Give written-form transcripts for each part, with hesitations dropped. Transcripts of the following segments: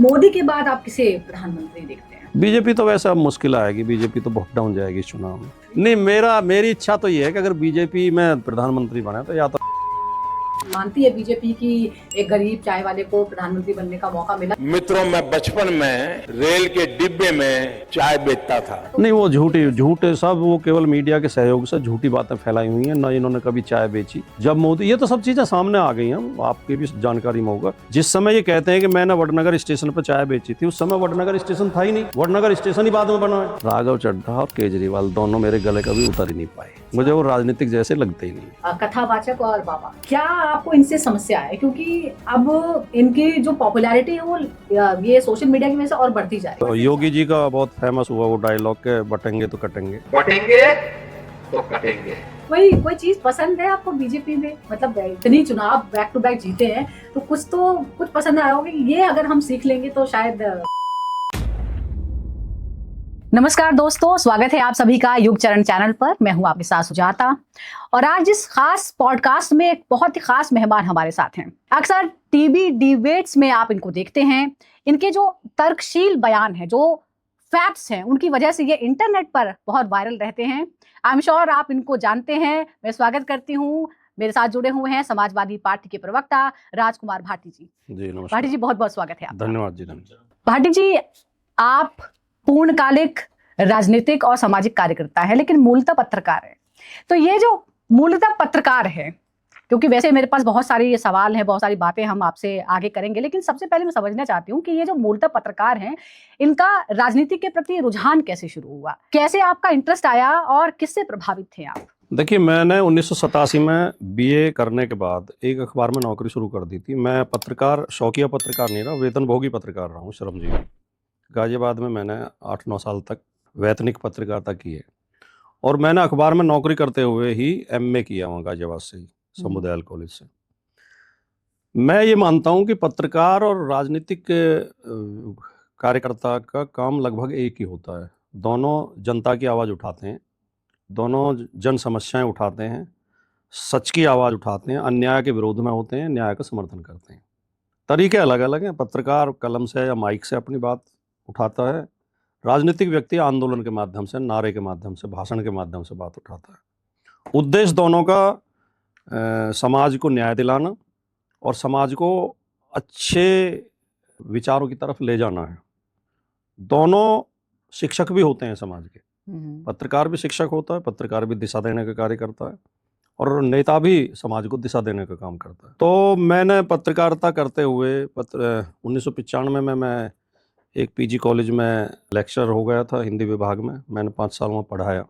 मोदी के बाद आप किसे प्रधानमंत्री देखते हैं? बीजेपी तो वैसे अब मुश्किल आएगी, बीजेपी तो बहुत डाउन जाएगी इस चुनाव में। नहीं, मेरी इच्छा तो ये है कि अगर बीजेपी में प्रधानमंत्री बने तो या तो मानती है बीजेपी की एक गरीब चाय वाले को प्रधानमंत्री बनने का मौका मिला? मित्रों, मैं बचपन में रेल के डिब्बे में चाय बेचता था। नहीं, वो झूठे सब वो केवल मीडिया के सहयोग से झूठी बातें फैलाई हुई हैं। न इन्होंने कभी चाय बेची। जब मोदी, ये तो सब चीजें सामने आ गई हैं, आपकी भी जानकारी में होगा। जिस समय ये कहते हैं कि मैंने वडनगर स्टेशन पर चाय बेची थी, उस समय वडनगर स्टेशन था ही नहीं। वडनगर स्टेशन ही बाद में बना है। राघव चड्ढा और केजरीवाल दोनों मेरे गले कभी उतर ही नहीं पाए। मुझे वो राजनीतिक जैसे लगते ही नहीं। कथावाचक और बाबा, क्या आपको इनसे समस्या है? क्योंकि अब इनकी जो पॉपुलैरिटी है वो ये सोशल मीडिया की वजह से और बढ़ती जा रही है। तो योगी जी का बहुत फेमस हुआ वो डायलॉग के बटेंगे तो कटेंगे। बटेंगे तो कटेंगे। कोई चीज पसंद है आपको बीजेपी में? मतलब इतनी चुनाव बैक टू बैक जीते हैं तो कुछ पसंद आया होगा कि ये अगर हम सीख लेंगे तो शायद। नमस्कार दोस्तों, स्वागत है आप सभी का युग चरण चैनल पर। मैं हूं आपके साथ सुजाता और आज इस खास पॉडकास्ट में एक बहुत ही खास मेहमान हमारे साथ हैं। अक्सर टीवी डिबेट्स में आप इनको देखते हैं। इनके जो तर्कशील बयान है, जो फैक्ट्स हैं, उनकी वजह से ये इंटरनेट पर बहुत वायरल रहते हैं। आई एम श्योर आप इनको जानते हैं। मैं स्वागत करती हूँ, मेरे साथ जुड़े हुए हैं समाजवादी पार्टी के प्रवक्ता राजकुमार भाटी जी। जी नमस्कार। भाटी जी, बहुत बहुत स्वागत है आपका। धन्यवाद जी, धन्यवाद। भाटी जी, आप पूर्णकालिक राजनीतिक और सामाजिक कार्यकर्ता है, लेकिन मूलतः पत्रकार है। तो ये जो मूलतः पत्रकार है, क्योंकि वैसे मेरे पास बहुत सारे ये सवाल हैं, बहुत सारी बातें हम आपसे आगे करेंगे, लेकिन सबसे पहले मैं समझना चाहती हूँ कि ये जो मूलतः पत्रकार हैं, इनका राजनीति के प्रति रुझान कैसे शुरू हुआ? कैसे आपका इंटरेस्ट आया और किससे प्रभावित थे आप? देखिए, मैंने 1987 में बीए करने के बाद एक अखबार में नौकरी शुरू कर दी थी। मैं पत्रकार, शौकिया पत्रकार नहीं रहा, वेतनभोगी पत्रकार रहा हूँ, श्रमजीवी। गाजियाबाद में मैंने 8-9 साल तक वैतनिक पत्रकारिता की है और मैंने अखबार में नौकरी करते हुए ही एमए किया वहाँ गाजियाबाद से ही, समुदाय कॉलेज से। मैं ये मानता हूँ कि पत्रकार और राजनीतिक कार्यकर्ता का काम लगभग एक ही होता है। दोनों जनता की आवाज़ उठाते हैं, दोनों जन समस्याएं उठाते हैं, सच की आवाज़ उठाते हैं, अन्याय के विरोध में होते हैं, न्याय का समर्थन करते हैं। तरीके अलग अलग हैं। पत्रकार कलम से या माइक से अपनी बात उठाता है, राजनीतिक व्यक्ति आंदोलन के माध्यम से, नारे के माध्यम से, भाषण के माध्यम से बात उठाता है। उद्देश्य दोनों का समाज को न्याय दिलाना और समाज को अच्छे विचारों की तरफ ले जाना है। दोनों शिक्षक भी होते हैं समाज के। पत्रकार भी शिक्षक होता है, पत्रकार भी दिशा देने का कार्य करता है और नेता भी समाज को दिशा देने का काम करता है। तो मैंने पत्रकारिता करते हुए 1995 में मैं एक पीजी कॉलेज में लेक्चरर हो गया था हिंदी विभाग में। मैंने 5 साल में पढ़ाया।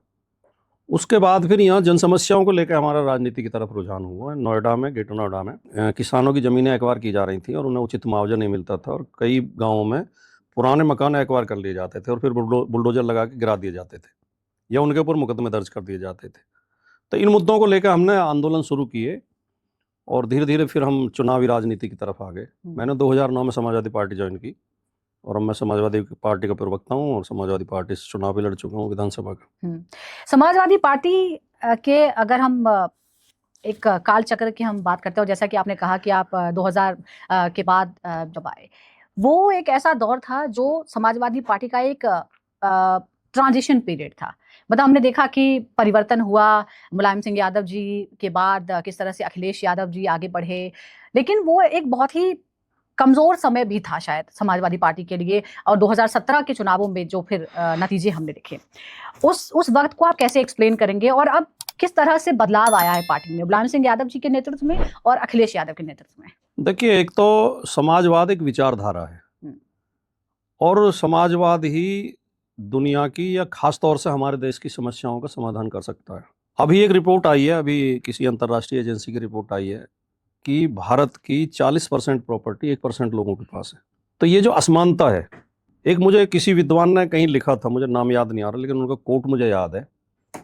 उसके बाद फिर यहाँ जन समस्याओं को लेकर हमारा राजनीति की तरफ रुझान हुआ। नोएडा में, ग्रेटर नोएडा में किसानों की ज़मीनें एक्वायर की जा रही थी और उन्हें उचित मुआवजा नहीं मिलता था और कई गाँवों में पुराने मकान एक्वायर कर लिए जाते थे और फिर बुलडोजर लगा के गिरा दिए जाते थे या उनके ऊपर मुकदमे दर्ज कर दिए जाते थे। तो इन मुद्दों को लेकर हमने आंदोलन शुरू किए और धीरे धीरे फिर हम चुनावी राजनीति की तरफ आ गए। मैंने 2009 में समाजवादी पार्टी ज्वाइन की और अब मैं समाजवादी पार्टी का प्रवक्ता हूँ और समाजवादी पार्टी से चुनाव भी लड़ चुका हूँ विधानसभा का। समाजवादी पार्टी के अगर हम एक काल चक्र की हम बात करते हो, जैसा कि आपने कहा कि आप 2000 के बाद जब आए, वो एक ऐसा दौर था जो समाजवादी पार्टी का एक ट्रांजिशन पीरियड था। मतलब हमने देखा कि परिवर्तन हुआ, मुलायम सिंह यादव जी के बाद किस तरह से अखिलेश यादव जी आगे बढ़े, लेकिन वो एक बहुत ही कमज़ोर समय भी था शायद समाजवादी पार्टी के लिए। और 2017 के चुनावों में जो फिर नतीजे हमने देखे, उस वक्त को आप कैसे एक्सप्लेन करेंगे और अब किस तरह से बदलाव आया है पार्टी में मुलायम सिंह यादव जी के नेतृत्व में और अखिलेश यादव के नेतृत्व में? देखिए, एक तो समाजवाद एक विचारधारा है और समाजवाद ही दुनिया की या खास तौर से हमारे देश की समस्याओं का समाधान कर सकता है। अभी एक रिपोर्ट आई है, अभी किसी अंतर्राष्ट्रीय एजेंसी की रिपोर्ट आई है कि भारत की 40% प्रॉपर्टी 1% लोगों के पास है। तो ये जो असमानता है, एक मुझे किसी विद्वान ने कहीं लिखा था, मुझे नाम याद नहीं आ रहा, लेकिन उनका कोट मुझे याद है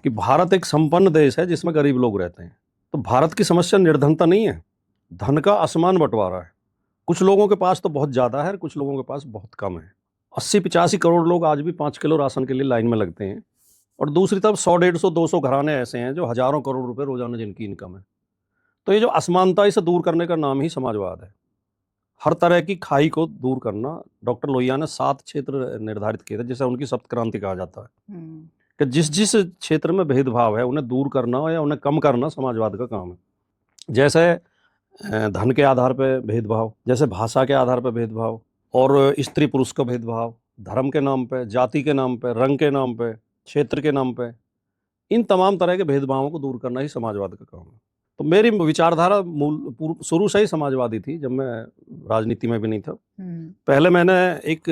कि भारत एक संपन्न देश है जिसमें गरीब लोग रहते हैं। तो भारत की समस्या निर्धनता नहीं है, धन का असमान बंटवारा है। कुछ लोगों के पास तो बहुत ज़्यादा है, कुछ लोगों के पास बहुत कम है। 80-85 करोड़ लोग आज भी 5 किलो राशन के लिए लाइन में लगते हैं और दूसरी तरफ 100-150-200 घराने ऐसे हैं जो हज़ारों करोड़ रुपए रोजाना जिनकी इनकम है। तो ये जो असमानता, इसे दूर करने का नाम ही समाजवाद है। हर तरह की खाई को दूर करना। डॉक्टर लोहिया ने 7 क्षेत्र निर्धारित किए थे, जिसे उनकी सप्त क्रांति कहा जाता है, कि जिस जिस क्षेत्र में भेदभाव है उन्हें दूर करना या उन्हें कम करना समाजवाद का काम है। जैसे धन के आधार पर भेदभाव, जैसे भाषा के आधार पर भेदभाव, और स्त्री पुरुष का भेदभाव, धर्म के नाम पे, जाति के नाम पे, रंग के नाम पे, क्षेत्र के नाम पे, इन तमाम तरह के भेदभावों को दूर करना ही समाजवाद का काम है। तो मेरी विचारधारा शुरू से ही समाजवादी थी, जब मैं राजनीति में भी नहीं था। पहले मैंने एक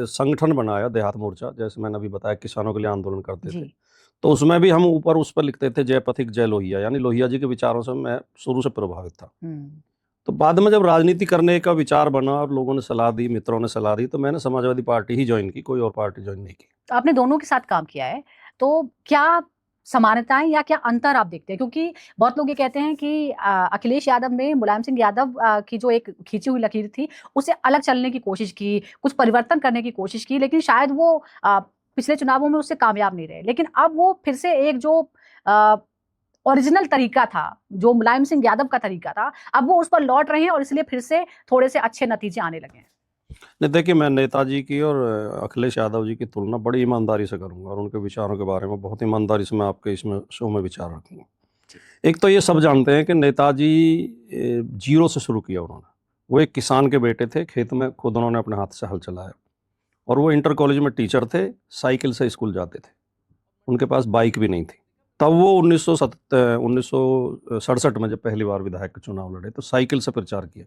संगठन बनाया, देहात मोर्चा, जैसे मैंने अभी बताया, किसानों के लिए आंदोलन करते थे। तो उसमें भी हम ऊपर उस पर लिखते थे जय पथिक जय लोहिया, यानी लोहिया जी के विचारों से मैं शुरू से प्रभावित था। तो बाद में जब राजनीति करने का विचार बना और लोगों ने सलाह दी, मित्रों ने सलाह दी, तो मैंने समाजवादी पार्टी ही ज्वाइन की, कोई और पार्टी ज्वाइन नहीं की। आपने दोनों के साथ काम किया है, तो क्या समानताएं या क्या अंतर आप देखते हैं? क्योंकि बहुत लोग ये कहते हैं कि अखिलेश यादव ने मुलायम सिंह यादव की जो एक खींची हुई लकीर थी, उससे अलग चलने की कोशिश की, कुछ परिवर्तन करने की कोशिश की, लेकिन शायद वो पिछले चुनावों में उससे कामयाब नहीं रहे। लेकिन अब वो फिर से एक जो ओरिजिनल तरीका था, जो मुलायम सिंह यादव का तरीका था, अब वो उस पर लौट रहे हैं और इसलिए फिर से थोड़े से अच्छे नतीजे आने लगे हैं। नहीं, देखिए, मैं नेताजी की और अखिलेश यादव जी की तुलना बड़ी ईमानदारी से करूंगा और उनके विचारों के बारे में बहुत ईमानदारी से मैं आपके इसमें शो में विचार रखूंगा। एक तो ये सब जानते हैं कि नेताजी जीरो से शुरू किया उन्होंने। वो एक किसान के बेटे थे, खेत में खुद उन्होंने अपने हाथ से हल चलाया, और वो इंटर कॉलेज में टीचर थे, साइकिल से स्कूल जाते थे, उनके पास बाइक भी नहीं थी। तब वो 1967 में जब पहली बार विधायक के चुनाव लड़े तो साइकिल से प्रचार किया।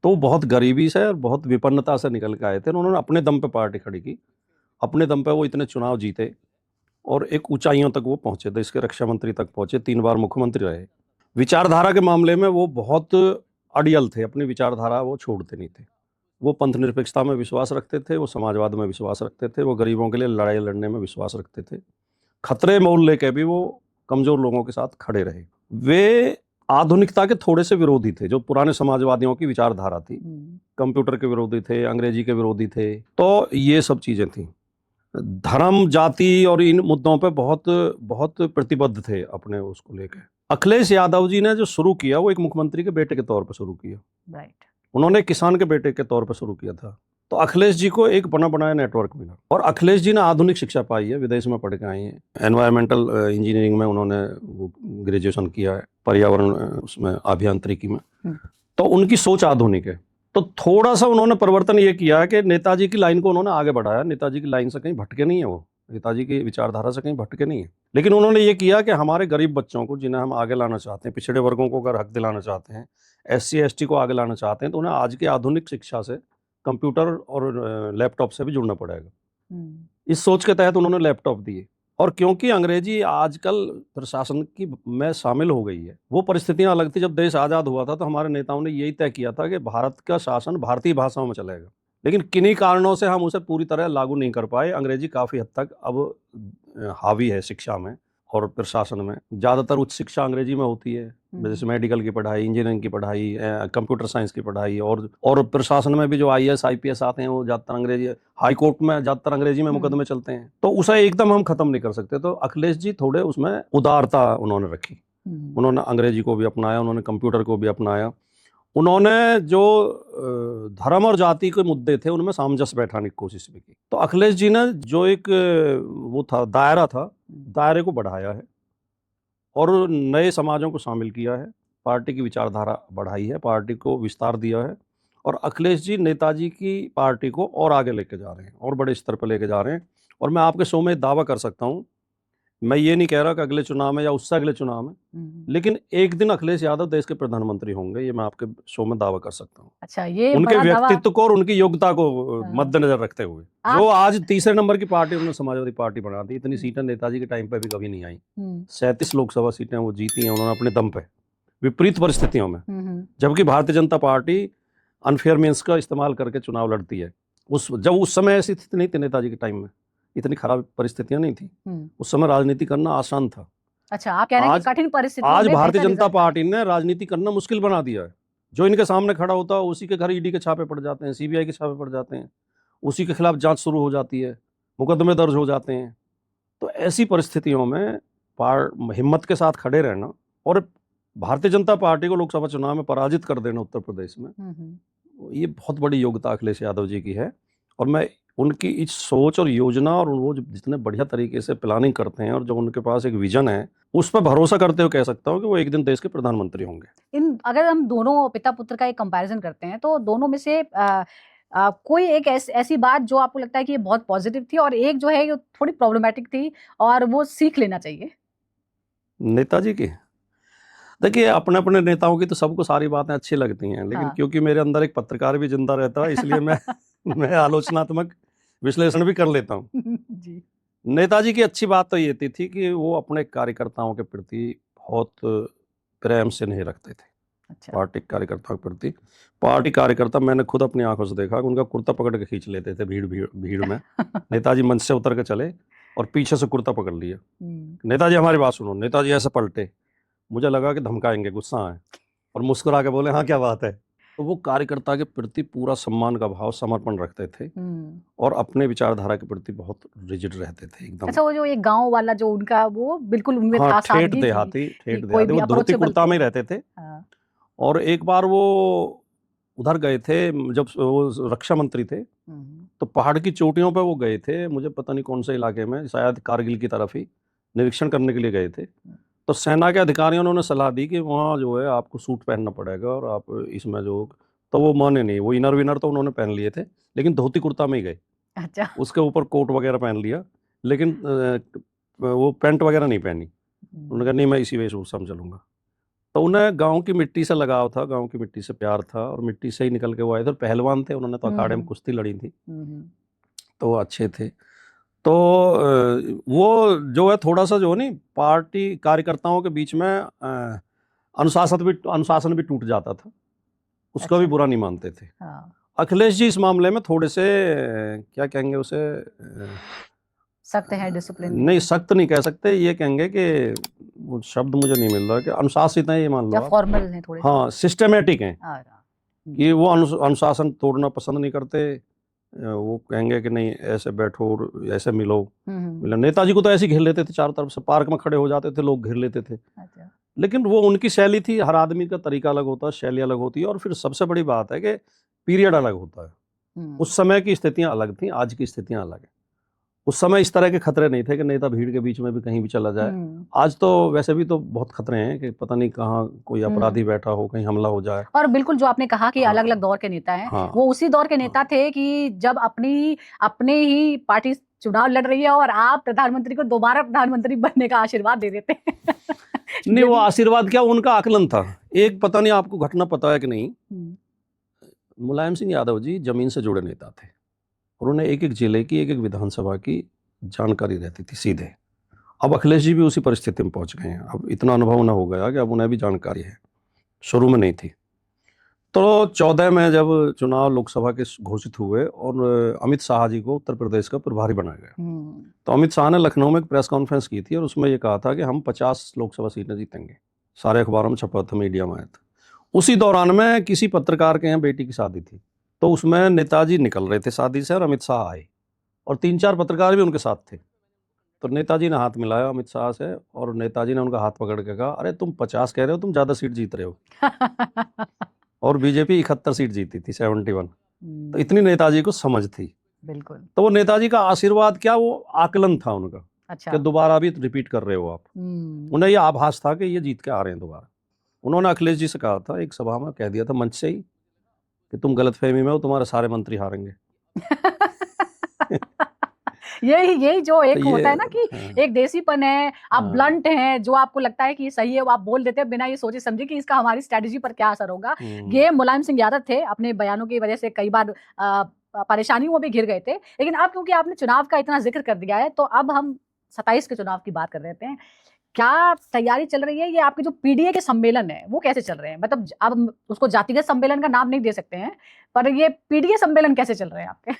तो बहुत गरीबी से और बहुत विपन्नता से निकल के आए थे, उन्होंने अपने दम पे पार्टी खड़ी की, अपने दम पे वो इतने चुनाव जीते और एक ऊंचाइयों तक वो पहुंचे, देश के रक्षा मंत्री तक पहुंचे, 3 बार मुख्यमंत्री रहे। विचारधारा के मामले में वो बहुत अड़ियल थे, अपनी विचारधारा वो छोड़ते नहीं थे। वो पंथ निरपेक्षता में विश्वास रखते थे, वो समाजवाद में विश्वास रखते थे, वो गरीबों के लिए लड़ाई लड़ने में विश्वास रखते थे, खतरे मोल लेके भी वो कमजोर लोगों के साथ खड़े रहे। वे आधुनिकता के थोड़े से विरोधी थे, जो पुराने समाजवादियों की विचारधारा थी। कंप्यूटर के विरोधी थे, अंग्रेजी के विरोधी थे, तो ये सब चीजें थी। धर्म, जाति और इन मुद्दों पे बहुत बहुत प्रतिबद्ध थे अपने उसको लेकर। अखिलेश यादव जी ने जो शुरू किया वो एक मुख्यमंत्री के बेटे के तौर पर शुरू किया। राइट। उन्होंने किसान के बेटे के तौर पर शुरू किया था। तो अखिलेश जी को एक बना बनाया नेटवर्क मिला, और अखिलेश जी ने आधुनिक शिक्षा पाई है, विदेश में पढ़ के आए हैं। एनवायरमेंटल इंजीनियरिंग में उन्होंने वो ग्रेजुएशन किया है, पर्यावरण उसमें अभियांत्रिकी में। तो उनकी सोच आधुनिक है। तो थोड़ा सा उन्होंने परिवर्तन ये किया है कि नेताजी की लाइन को उन्होंने आगे बढ़ाया। नेताजी की लाइन से कहीं भटके नहीं है, वो नेताजी की विचारधारा से कहीं भटके नहीं है, लेकिन उन्होंने ये किया कि हमारे गरीब बच्चों को, जिन्हें हम आगे लाना चाहते हैं, पिछड़े वर्गों को अगर हक दिलाना चाहते हैं, SC ST को आगे लाना चाहते हैं, तो उन्हें आज की आधुनिक शिक्षा से, कंप्यूटर और लैपटॉप से भी जुड़ना पड़ेगा। इस सोच के तहत उन्होंने लैपटॉप दिए। और क्योंकि अंग्रेजी आजकल प्रशासन की में शामिल हो गई है, वो परिस्थितियां अलग थी। जब देश आज़ाद हुआ था तो हमारे नेताओं ने यही तय किया था कि भारत का शासन भारतीय भाषाओं में चलेगा, लेकिन किन्हीं कारणों से हम उसे पूरी तरह लागू नहीं कर पाए। अंग्रेजी काफ़ी हद तक अब हावी है शिक्षा में और प्रशासन में। ज़्यादातर उच्च शिक्षा अंग्रेजी में होती है, जैसे मेडिकल की पढ़ाई, इंजीनियरिंग की पढ़ाई, कंप्यूटर साइंस की पढ़ाई, और प्रशासन में भी जो IAS IPS आते हैं वो ज़्यादातर अंग्रेजी, हाई कोर्ट में ज़्यादातर अंग्रेजी में मुकदमे चलते हैं। तो उसे एकदम हम खत्म नहीं कर सकते। तो अखिलेश जी थोड़े उसमें उदारता उन्होंने रखी, उन्होंने अंग्रेजी को भी अपनाया, उन्होंने कंप्यूटर को भी अपनाया। उन्होंने जो धर्म और जाति के मुद्दे थे उनमें सामंजस्य बैठाने की कोशिश भी की। तो अखिलेश जी ने जो एक वो था दायरा था, दायरे को बढ़ाया है और नए समाजों को शामिल किया है, पार्टी की विचारधारा बढ़ाई है, पार्टी को विस्तार दिया है, और अखिलेश जी नेताजी की पार्टी को और आगे लेके जा रहे हैं और बड़े स्तर पर लेके जा रहे हैं। और मैं आपके शो में दावा कर सकता हूँ, मैं ये नहीं कह रहा कि अगले चुनाव में या उससे अगले चुनाव में, लेकिन एक दिन अखिलेश यादव देश के प्रधानमंत्री होंगे, ये मैं आपके शो में दावा कर सकता हूँ। अच्छा, ये उनके बड़ा दावा। व्यक्तित्व को और उनकी योग्यता को मद्देनजर रखते हुए, जो आज तीसरे नंबर की पार्टी उन्होंने समाजवादी पार्टी बना दी। इतनी सीटें नेताजी के टाइम पे भी कभी नहीं आई। 37 लोकसभा सीटें वो जीती हैं उन्होंने अपने दम पे, विपरीत परिस्थितियों में। जबकि Bharatiya Janata party unfair means का इस्तेमाल करके चुनाव लड़ती है। जब उस समय ऐसी स्थिति नहीं थी, नेताजी के टाइम में इतनी खराब परिस्थितियां नहीं थी, उस समय राजनीति करना आसान था। अच्छा, आप कह रहे हैं कि कठिन परिस्थितियों आज में भारतीय बेहतर जनता रिजल्ट पार्टी ने राजनीति करना मुश्किल बना दिया है। जो इनके सामने खड़ा होता है उसी के घर ED के छापे पड़ जाते हैं, CBI के छापे पड़ जाते हैं, उसी के खिलाफ जांच शुरू हो जाती है, मुकदमे दर्ज हो जाते हैं। तो ऐसी परिस्थितियों में हिम्मत के साथ खड़े रहना और भारतीय जनता पार्टी को लोकसभा चुनाव में पराजित कर देना उत्तर प्रदेश में, ये बहुत बड़ी योग्यता अखिलेश यादव जी की है। और मैं उनकी इस सोच और योजना और वो जितने बढ़िया तरीके से प्लानिंग करते हैं और जो उनके पास एक विजन है, उस पर भरोसा करते हुए कह सकता हूँ कि वो एक दिन देश के प्रधानमंत्री होंगे। अगर हम दोनों पिता पुत्र का एक कंपैरिजन करते हैं तो दोनों में से कोई एक ऐसी बात जो आपको लगता है कि ये बहुत पॉजिटिव थी और एक जो है ये थोड़ी प्रॉब्लमेटिक थी और वो सीख लेना चाहिए? नेताजी की, देखिए अपने अपने नेताओं की तो सबको सारी बातें अच्छी लगती हैं, लेकिन हाँ। क्योंकि मेरे अंदर एक पत्रकार भी जिंदा रहता है, इसलिए मैं आलोचनात्मक विश्लेषण भी कर लेता हूँ। जी। नेताजी की अच्छी बात तो ये थी कि वो अपने कार्यकर्ताओं के प्रति बहुत प्रेम स्नेह रखते थे। अच्छा। पार्टी कार्यकर्ताओं के प्रति, पार्टी कार्यकर्ता मैंने खुद अपनी आंखों से देखा कि उनका कुर्ता पकड़ के खींच लेते थे भीड़ में। नेताजी मंच से उतर के चले और पीछे से कुर्ता पकड़ लिया, नेताजी हमारी बात सुनो। नेताजी ऐसे पलटे, मुझे लगा कि धमकाएंगे, गुस्सा आए, और मुस्कुरा के बोले हाँ क्या बात है। तो वो कार्यकर्ता के प्रति पूरा सम्मान का भाव, समर्पण रखते थे और अपने विचारधारा के प्रति बहुत रिजिड रहते थे एकदम। अच्छा, वो जो एक गांव वाला जो उनका वो बिल्कुल उनमें हाँ, था ठेठ सादगी थी देहाती, कि ठेठ कोई देहाती, भी वो धोती अप्रोचेबल कुर्ता थे। में ही रहते थे। हाँ। और एक बार वो उधर गए थे, जब वो रक्षा मंत्री थे, तो पहाड़ की चोटियों पे वो गए थे, मुझे पता नहीं कौन से इलाके में, शायद कारगिल की तरफ ही निरीक्षण करने के लिए गए थे। तो सेना के अधिकारियों ने उन्हें सलाह दी कि वहाँ जो है आपको सूट पहनना पड़ेगा और आप इसमें जो, तो वो माने नहीं, वो इनर विनर तो उन्होंने पहन लिए थे, लेकिन धोती कुर्ता में ही गए। अच्छा। उसके ऊपर कोट वगैरह पहन लिया, लेकिन वो पैंट वगैरह नहीं पहनी। उन्होंने कहा नहीं मैं इसी वेशभूषा में चलूंगा। तो उन्हें गांव की मिट्टी से लगाव था, गांव की मिट्टी से प्यार था और मिट्टी से ही निकल के वो आए थे। पहलवान थे, उन्होंने तो अखाड़े में कुश्ती लड़ी थी, तो वो अच्छे थे। तो वो जो है थोड़ा सा जो है नहीं, पार्टी कार्यकर्ताओं के बीच में अनुशासन भी टूट जाता था, उसका भी अच्छा। बुरा नहीं मानते थे। हाँ। अखिलेश जी इस मामले में थोड़े से क्या कहेंगे उसे, सख्त है, डिसिप्लिन नहीं है। सख्त नहीं कह सकते, ये कहेंगे कि वो शब्द मुझे नहीं मिल रहा, कि अनुशासित हैं, ये मान लो या आप। फॉर्मल है थोड़े से। हाँ, सिस्टमेटिक हैं कि वो अनुशासन तोड़ना पसंद नहीं करते। वो कहेंगे कि नहीं ऐसे बैठो और ऐसे मिलो। नेताजी को तो ऐसे ही घेर लेते थे, चारों तरफ से पार्क में खड़े हो जाते थे, लोग घेर लेते थे। अच्छा। लेकिन वो उनकी शैली थी, हर आदमी का तरीका अलग होता है, शैली अलग होती है। और फिर सबसे बड़ी बात है कि पीरियड अलग होता है। उस समय की स्थितियां अलग थी, आज की स्थितियां अलग है। उस समय इस तरह के खतरे नहीं थे कि नेता भीड़ के बीच में भी कहीं भी चला जाए। आज तो वैसे भी तो बहुत खतरे हैं कि पता नहीं कहाँ कोई अपराधी बैठा हो, कहीं हमला हो जाए। और बिल्कुल जो आपने कहा कि हाँ, अलग अलग दौर के नेता हैं, हाँ, वो उसी दौर के नेता थे कि जब अपने ही पार्टी चुनाव लड़ रही है और आप प्रधानमंत्री को दोबारा प्रधानमंत्री बनने का आशीर्वाद दे देते हैं। नहीं वो आशीर्वाद क्या, उनका आकलन था। एक पता नहीं आपको घटना पता है कि नहीं, मुलायम सिंह यादव जी जमीन से जुड़े नेता थे और उन्हें एक एक जिले की, एक एक विधानसभा की जानकारी रहती थी सीधे। अब अखिलेश जी भी उसी परिस्थिति में पहुंच गए हैं, अब इतना अनुभव न हो गया कि अब उन्हें भी जानकारी है, शुरू में नहीं थी। तो 14 में जब चुनाव लोकसभा के घोषित हुए और अमित शाह जी को उत्तर प्रदेश का प्रभारी बनाया गया, तो अमित शाह ने लखनऊ में एक प्रेस कॉन्फ्रेंस की थी और उसमें ये कहा था कि हम 50 लोकसभा सीटें जीतेंगे। सारे अखबारों में छपा था, मीडिया में आया था। उसी दौरान में किसी पत्रकार के यहाँ बेटी की शादी थी, तो उसमें नेताजी निकल रहे थे शादी से और अमित शाह आए और 3-4 पत्रकार भी उनके साथ थे। तो नेताजी ने हाथ मिलाया अमित शाह से और नेताजी ने उनका हाथ पकड़ के कहा, अरे तुम 50 कह रहे हो, तुम ज़्यादा सीट जीत रहे हो। और बीजेपी 71 सीट जीती थी, 71। तो इतनी नेताजी को समझ थी। बिल्कुल। तो वो नेताजी का आशीर्वाद क्या, वो आकलन था उनका। अच्छा। कि दोबारा भी रिपीट कर रहे हो आप। उन्हें ये आभास था कि ये जीत के आ रहे हैं दोबारा। उन्होंने अखिलेश जी से कहा था, एक सभा में कह दिया था मंच से ही, कि तुम गलतफहमी में हो, तुम्हारे सारे मंत्री हारेंगे। यही जो एक तो होता है ना कि हाँ, एक देसीपन है, आप हाँ, ब्लंट हैं, जो आपको लगता है कि सही है वो आप बोल देते हैं बिना ये सोचे समझे कि इसका हमारी स्ट्रेटजी पर क्या असर होगा। ये मुलायम सिंह यादव थे, अपने बयानों की वजह से कई बार परेशानियों में भी घिर गए थे। लेकिन अब क्योंकि आपने चुनाव का इतना जिक्र कर दिया है, तो अब हम 27 के चुनाव की बात कर रहे हैं। क्या तैयारी चल रही है? ये आपके जो पीडीए के सम्मेलन है वो कैसे चल रहे हैं? मतलब अब हम उसको जातिगत सम्मेलन का नाम नहीं दे सकते हैं, पर ये पीडीए सम्मेलन कैसे चल रहे हैं आपके?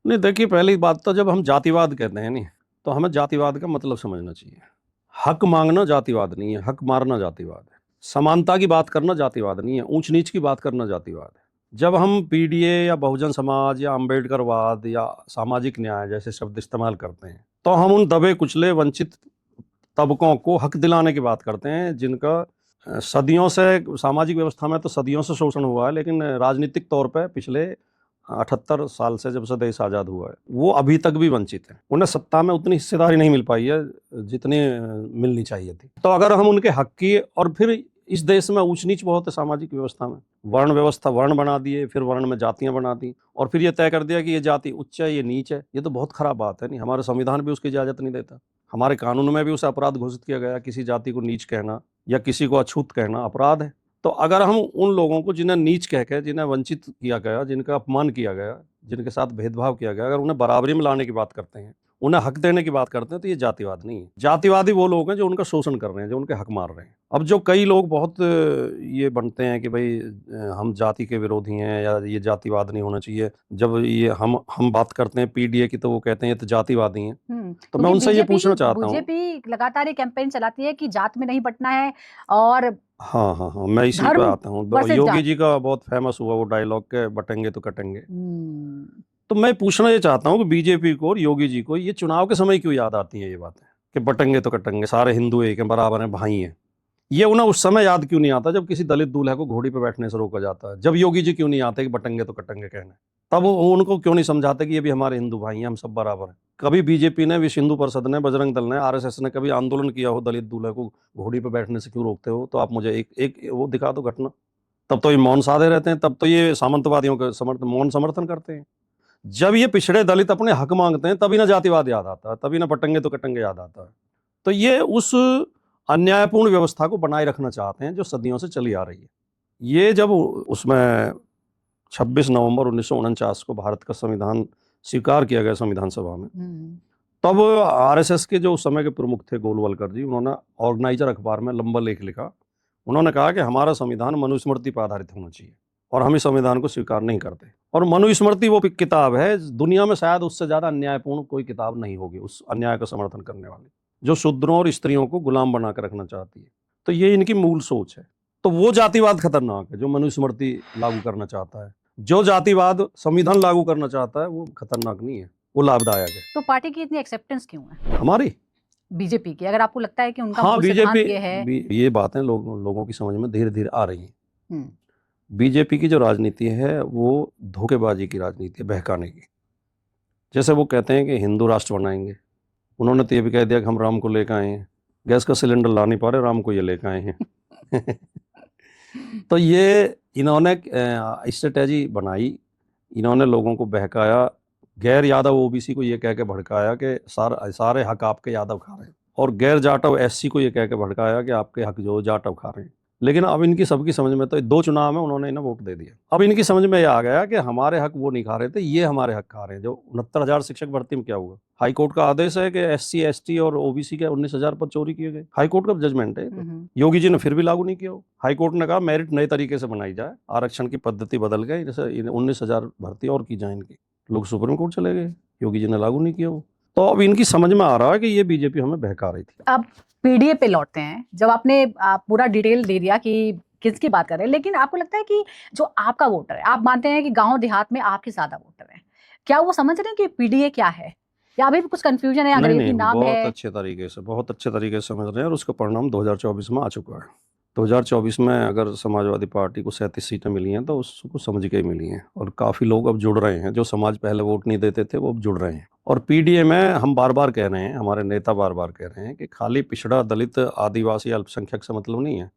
नहीं देखिए, पहली बात तो जब हम जातिवाद कहते हैं नहीं, तो हमें जातिवाद का मतलब समझना चाहिए। हक मांगना जातिवाद नहीं है, हक मारना जातिवाद है। समानता की बात करना जातिवाद नहीं है, ऊंच नीच की बात करना जातिवाद है। जब हम पीडीए या बहुजन समाज या अम्बेडकरवाद या सामाजिक न्याय जैसे शब्द इस्तेमाल करते हैं, तो हम उन दबे कुचले वंचित तबकों को हक दिलाने की बात करते हैं, जिनका सदियों से सामाजिक व्यवस्था में तो सदियों से शोषण हुआ है, लेकिन राजनीतिक तौर पे पिछले 78 साल से जब से देश आज़ाद हुआ है वो अभी तक भी वंचित हैं। उन्हें सत्ता में उतनी हिस्सेदारी नहीं मिल पाई है जितनी मिलनी चाहिए थी। तो अगर हम उनके हक की, और फिर इस देश में ऊंच नीच बहुत है सामाजिक व्यवस्था में, वर्ण व्यवस्था, वर्ण बना दिए, फिर वर्ण में जातियां बना दी, और फिर ये तय कर दिया कि ये जाति उच्च है, ये नीच है। ये तो बहुत खराब बात है। नहीं, हमारा संविधान भी उसकी इजाज़त नहीं देता, हमारे कानून में भी उसे अपराध घोषित किया गया। किसी जाति को नीच कहना या किसी को अछूत कहना अपराध है। तो अगर हम उन लोगों को जिन्हें नीच कह के, जिन्हें वंचित किया गया, जिनका अपमान किया गया, जिनके साथ भेदभाव किया गया, अगर उन्हें बराबरी में लाने की बात करते हैं, उन्हें हक देने की बात करते हैं, तो ये जातिवाद नहीं है। जातिवादी वो लोग हैं जो उनका शोषण कर रहे हैं, जो उनके हक मार रहे हैं। अब जो कई लोग बहुत ये बनते हैं कि भाई हम जाति के विरोधी हैं या ये जातिवाद नहीं होना चाहिए, जब ये हम बात करते हैं पीडीए की तो वो कहते हैं ये तो जातिवादी हैं। तो मैं उनसे ये पूछना चाहता हूँ, बीजेपी लगातार ये कैंपेन चलाती है कि जात में नहीं बंटना है, और हाँ, मैं इसी पे आता हूँ। योगी जी का बहुत फेमस हुआ वो डायलॉग के बटेंगे तो कटेंगे। तो मैं पूछना ये चाहता हूँ कि बीजेपी को और योगी जी को ये चुनाव के समय क्यों याद आती है ये बातें कि बटेंगे तो कटेंगे, सारे हिंदू एक हैं, बराबर हैं, भाई हैं। ये उन्हें उस समय याद क्यों नहीं आता जब किसी दलित दूल्हे को घोड़ी पे बैठने से रोका जाता है? जब योगी जी क्यों नहीं आते कि बटेंगे तो कटेंगे कहने? तब वो उनको क्यों नहीं समझाते कि ये भी हमारे हिंदू भाई हैं, हम सब बराबर हैं? कभी बीजेपी ने, विश्व हिंदू परिषद ने, बजरंग दल ने, आरएसएस ने कभी आंदोलन किया हो दलित दूल्हे को घोड़ी पे बैठने से क्यों रोकते हो? तो आप मुझे एक वो दिखा दो घटना। तब तो ये मौन साधे रहते हैं, तब तो ये सामंतवादियों का मौन समर्थन करते हैं। जब ये पिछड़े दलित अपने हक मांगते हैं तभी ना जातिवाद याद आता है, तभी ना बटेंगे तो कटेंगे याद आता है। तो ये उस अन्यायपूर्ण व्यवस्था को बनाए रखना चाहते हैं जो सदियों से चली आ रही है। ये जब उसमें 26 नवंबर 1949 को भारत का संविधान स्वीकार किया गया संविधान सभा में, तब आरएसएस के जो उस समय के प्रमुख थे गोलवलकर जी, उन्होंने ऑर्गेनाइजर अखबार में लंबा लेख लिखा। उन्होंने कहा कि हमारा संविधान मनुस्मृति पर आधारित होना चाहिए और हम इस संविधान को स्वीकार नहीं करते। और मनुस्मृति वो किताब है, दुनिया में शायद उससे ज़्यादा अन्यायपूर्ण कोई किताब नहीं होगी उस अन्याय का समर्थन करने वाली, जो शूद्रों और स्त्रियों को गुलाम बनाकर रखना चाहती है। तो ये इनकी मूल सोच है। तो वो जातिवाद खतरनाक है जो मनुस्मृति लागू करना चाहता है। जो जातिवाद संविधान लागू करना चाहता है वो खतरनाक नहीं है, वो लाभदायक है। तो पार्टी की इतनी एक्सेप्टेंस क्यों है हमारी बीजेपी की? अगर आपको लगता है कि उनका हाँ, मूल सिद्धांत बीजेपी ये है, ये बातें लोगों की समझ में धीरे धीरे आ रही हैं। हम्म, बीजेपी की जो राजनीति है वो धोखेबाजी की राजनीति है, बहकाने की। जैसे वो कहते हैं कि हिंदू राष्ट्र बनाएंगे, उन्होंने तो ये भी कह दिया कि हम राम को लेकर आए हैं, गैस का सिलेंडर ला नहीं पा रहे, राम को ये लेकर आए हैं। तो ये इन्होंने स्ट्रेटेजी बनाई, इन्होंने लोगों को बहकाया। गैर यादव ओबीसी को ये कह के भड़काया कि सारे हक आपके यादव खा रहे हैं, और गैर जाटव एससी को ये कह के भड़काया कि आपके हक जो जाटव खा रहे हैं। लेकिन अब इनकी सबकी समझ में, तो 2 चुनाव में उन्होंने इन्हें वोट दे दिया। अब इनकी समझ में ये आ गया कि हमारे हक वो नहीं खा रहे थे, ये हमारे हक खा रहे हैं। जो 69,000 शिक्षक भर्ती में क्या हुआ? हाई कोर्ट का आदेश है कि एससी एसटी और ओबीसी के 19,000 पद चोरी किए गए। हाई कोर्ट का जजमेंट है। योगी जी ने फिर भी लागू नहीं किया। हाई कोर्ट ने कहा मेरिट नए तरीके से बनाई जाए, आरक्षण की पद्धति बदल गई, जैसे 19,000 भर्ती और की जाए इनकी। लोग सुप्रीम कोर्ट चले गए, योगी जी ने लागू नहीं किया वो। तो अब इनकी समझ में आ रहा है कि ये बीजेपी हमें बहका रही थी। अब पीडीए पे लौटते हैं। जब आपने पूरा डिटेल दे दिया कि किसकी बात कर रहे हैं, लेकिन आपको लगता है कि जो आपका वोटर है, आप मानते हैं कि गांव देहात में आपके ज्यादा वोटर हैं, क्या वो समझ रहे हैं कि पीडीए क्या है, या अभी भी कुछ कंफ्यूजन है, अंग्रेजी नाम है? बहुत अच्छे तरीके से समझ रहे हैं, और उसका परिणाम 2024 में आ चुका है। 2024 में अगर समाजवादी पार्टी को 37 सीटें मिली हैं तो उसको समझ के ही मिली हैं, और काफ़ी लोग अब जुड़ रहे हैं। जो समाज पहले वोट नहीं देते थे वो अब जुड़ रहे हैं। और पीडीए में हम बार बार कह रहे हैं, हमारे नेता बार बार कह रहे हैं कि खाली पिछड़ा, दलित, आदिवासी, अल्पसंख्यक से मतलब नहीं है।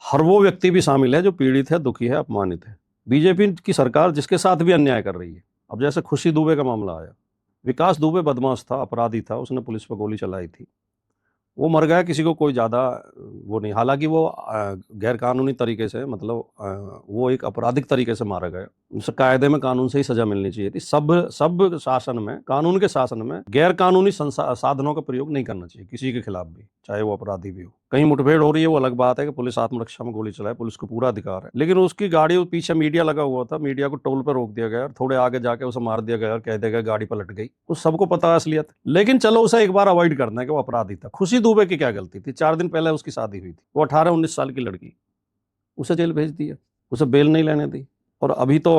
हर वो व्यक्ति भी शामिल है जो पीड़ित है, दुखी है, अपमानित है। बीजेपी की सरकार जिसके साथ भी अन्याय कर रही है। अब जैसे खुशी दुबे का मामला आया, विकास दुबे बदमाश था, अपराधी था, उसने पुलिस पर गोली चलाई थी, वो मर गया, किसी को कोई ज़्यादा वो नहीं। हालांकि वो गैर कानूनी तरीके से, मतलब वो एक आपराधिक तरीके से मारा गया। उसे कायदे में, कानून से ही सजा मिलनी चाहिए थी। सब शासन में, कानून के शासन में गैर कानूनी साधनों का प्रयोग नहीं करना चाहिए किसी के खिलाफ भी, चाहे वो अपराधी भी हो। कहीं मुठभेड़ हो रही है वो अलग बात है कि पुलिस आत्मरक्षा में गोली चलाए, पुलिस को पूरा अधिकार है। लेकिन उसकी गाड़ी पीछे मीडिया लगा हुआ था, मीडिया को टोल पर रोक दिया गया, थोड़े आगे जाके उसे मार दिया गया, कह दिया गया गाड़ी पलट गई। उस सबको पता है असलियत। लेकिन चलो उसे एक बार अवॉइड करना है कि वो अपराधी था। खुशी दुबे की क्या गलती थी? 4 दिन पहले उसकी शादी हुई थी, वो 18-19 साल की लड़की, उसे जेल भेज दिया, उसे बेल नहीं लेने दी। और अभी तो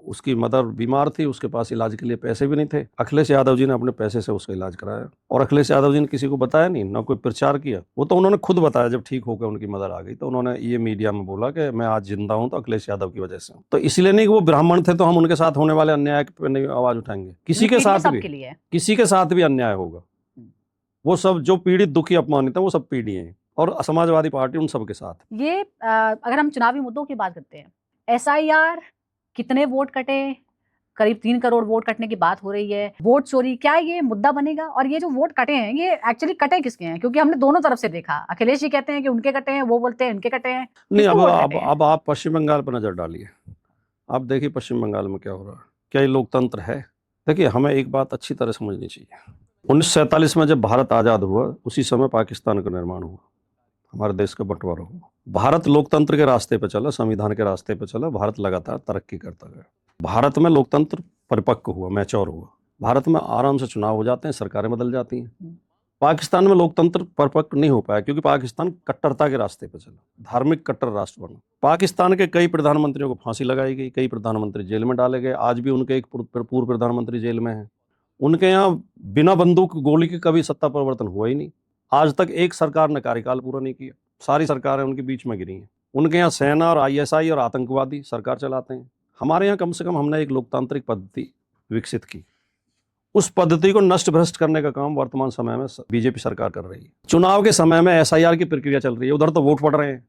उसकी मदर बीमार थी, उसके पास इलाज के लिए पैसे भी नहीं थे। अखिलेश यादव जी ने अपने पैसे से उसका इलाज कराया, और अखिलेश यादव जी ने किसी को बताया नहीं, ना कोई प्रचार किया। वो तो उन्होंने खुद बताया जब ठीक होकर उनकी मदर आ गई, तो उन्होंने ये मीडिया में बोला कि मैं आज जिंदा हूं तो अखिलेश यादव की वजह से हूं। तो इसलिए नहीं कि वो ब्राह्मण थे तो हम उनके साथ होने वाले अन्याय पर नहीं आवाज उठाएंगे। किसी के साथ भी, किसी के साथ भी अन्याय होगा, वो सब जो पीड़ित दुखी अपमानित है वो सब पीढ़ी हैं, और समाजवादी पार्टी उन सब के साथ। ये अगर हम चुनावी मुद्दों की बात करते हैं, SIR, कितने वोट कटे, करीब 3 करोड़ वोट कटने की बात हो रही है, वोट चोरी, क्या ये मुद्दा बनेगा? और ये जो वोट कटे हैं ये एक्चुअली कटे किसके हैं? क्योंकि हमने दोनों तरफ से देखा, अखिलेश जी कहते हैं कि उनके कटे हैं, वो बोलते हैं इनके कटे हैं। नहीं, अब आप पश्चिम बंगाल पर नजर डालिए, आप देखिए पश्चिम बंगाल में क्या हो रहा है। क्या ये लोकतंत्र है? देखिए, हमें एक बात अच्छी तरह समझनी चाहिए। 1947 में जब भारत आज़ाद हुआ, उसी समय पाकिस्तान का निर्माण हुआ, हमारे देश का बंटवारा हुआ। भारत लोकतंत्र के रास्ते पर चला, संविधान के रास्ते पर चला, भारत लगातार तरक्की करता गया। भारत में लोकतंत्र परिपक्व हुआ, मैच्योर हुआ। भारत में आराम से चुनाव हो जाते हैं, सरकारें बदल जाती हैं। पाकिस्तान में लोकतंत्र परिपक्व नहीं हो पाया क्योंकि पाकिस्तान कट्टरता के रास्ते पर चला, धार्मिक कट्टर राष्ट्र बना। पाकिस्तान के कई प्रधानमंत्रियों को फांसी लगाई गई, कई प्रधानमंत्री जेल में डाले गए। आज भी उनके एक पूर्व प्रधानमंत्री जेल में है। उनके यहाँ बिना बंदूक गोली के कभी सत्ता परिवर्तन हुआ ही नहीं। आज तक एक सरकार ने कार्यकाल पूरा नहीं किया, सारी सरकारें उनके बीच में गिरी हैं। उनके यहाँ सेना और ISI और आतंकवादी सरकार चलाते हैं। हमारे यहाँ कम से कम हमने एक लोकतांत्रिक पद्धति विकसित की। उस पद्धति को नष्ट भ्रष्ट करने का काम वर्तमान समय में बीजेपी सरकार कर रही है। चुनाव के समय में SIR की प्रक्रिया चल रही है, उधर तो वोट पड़ रहे हैं,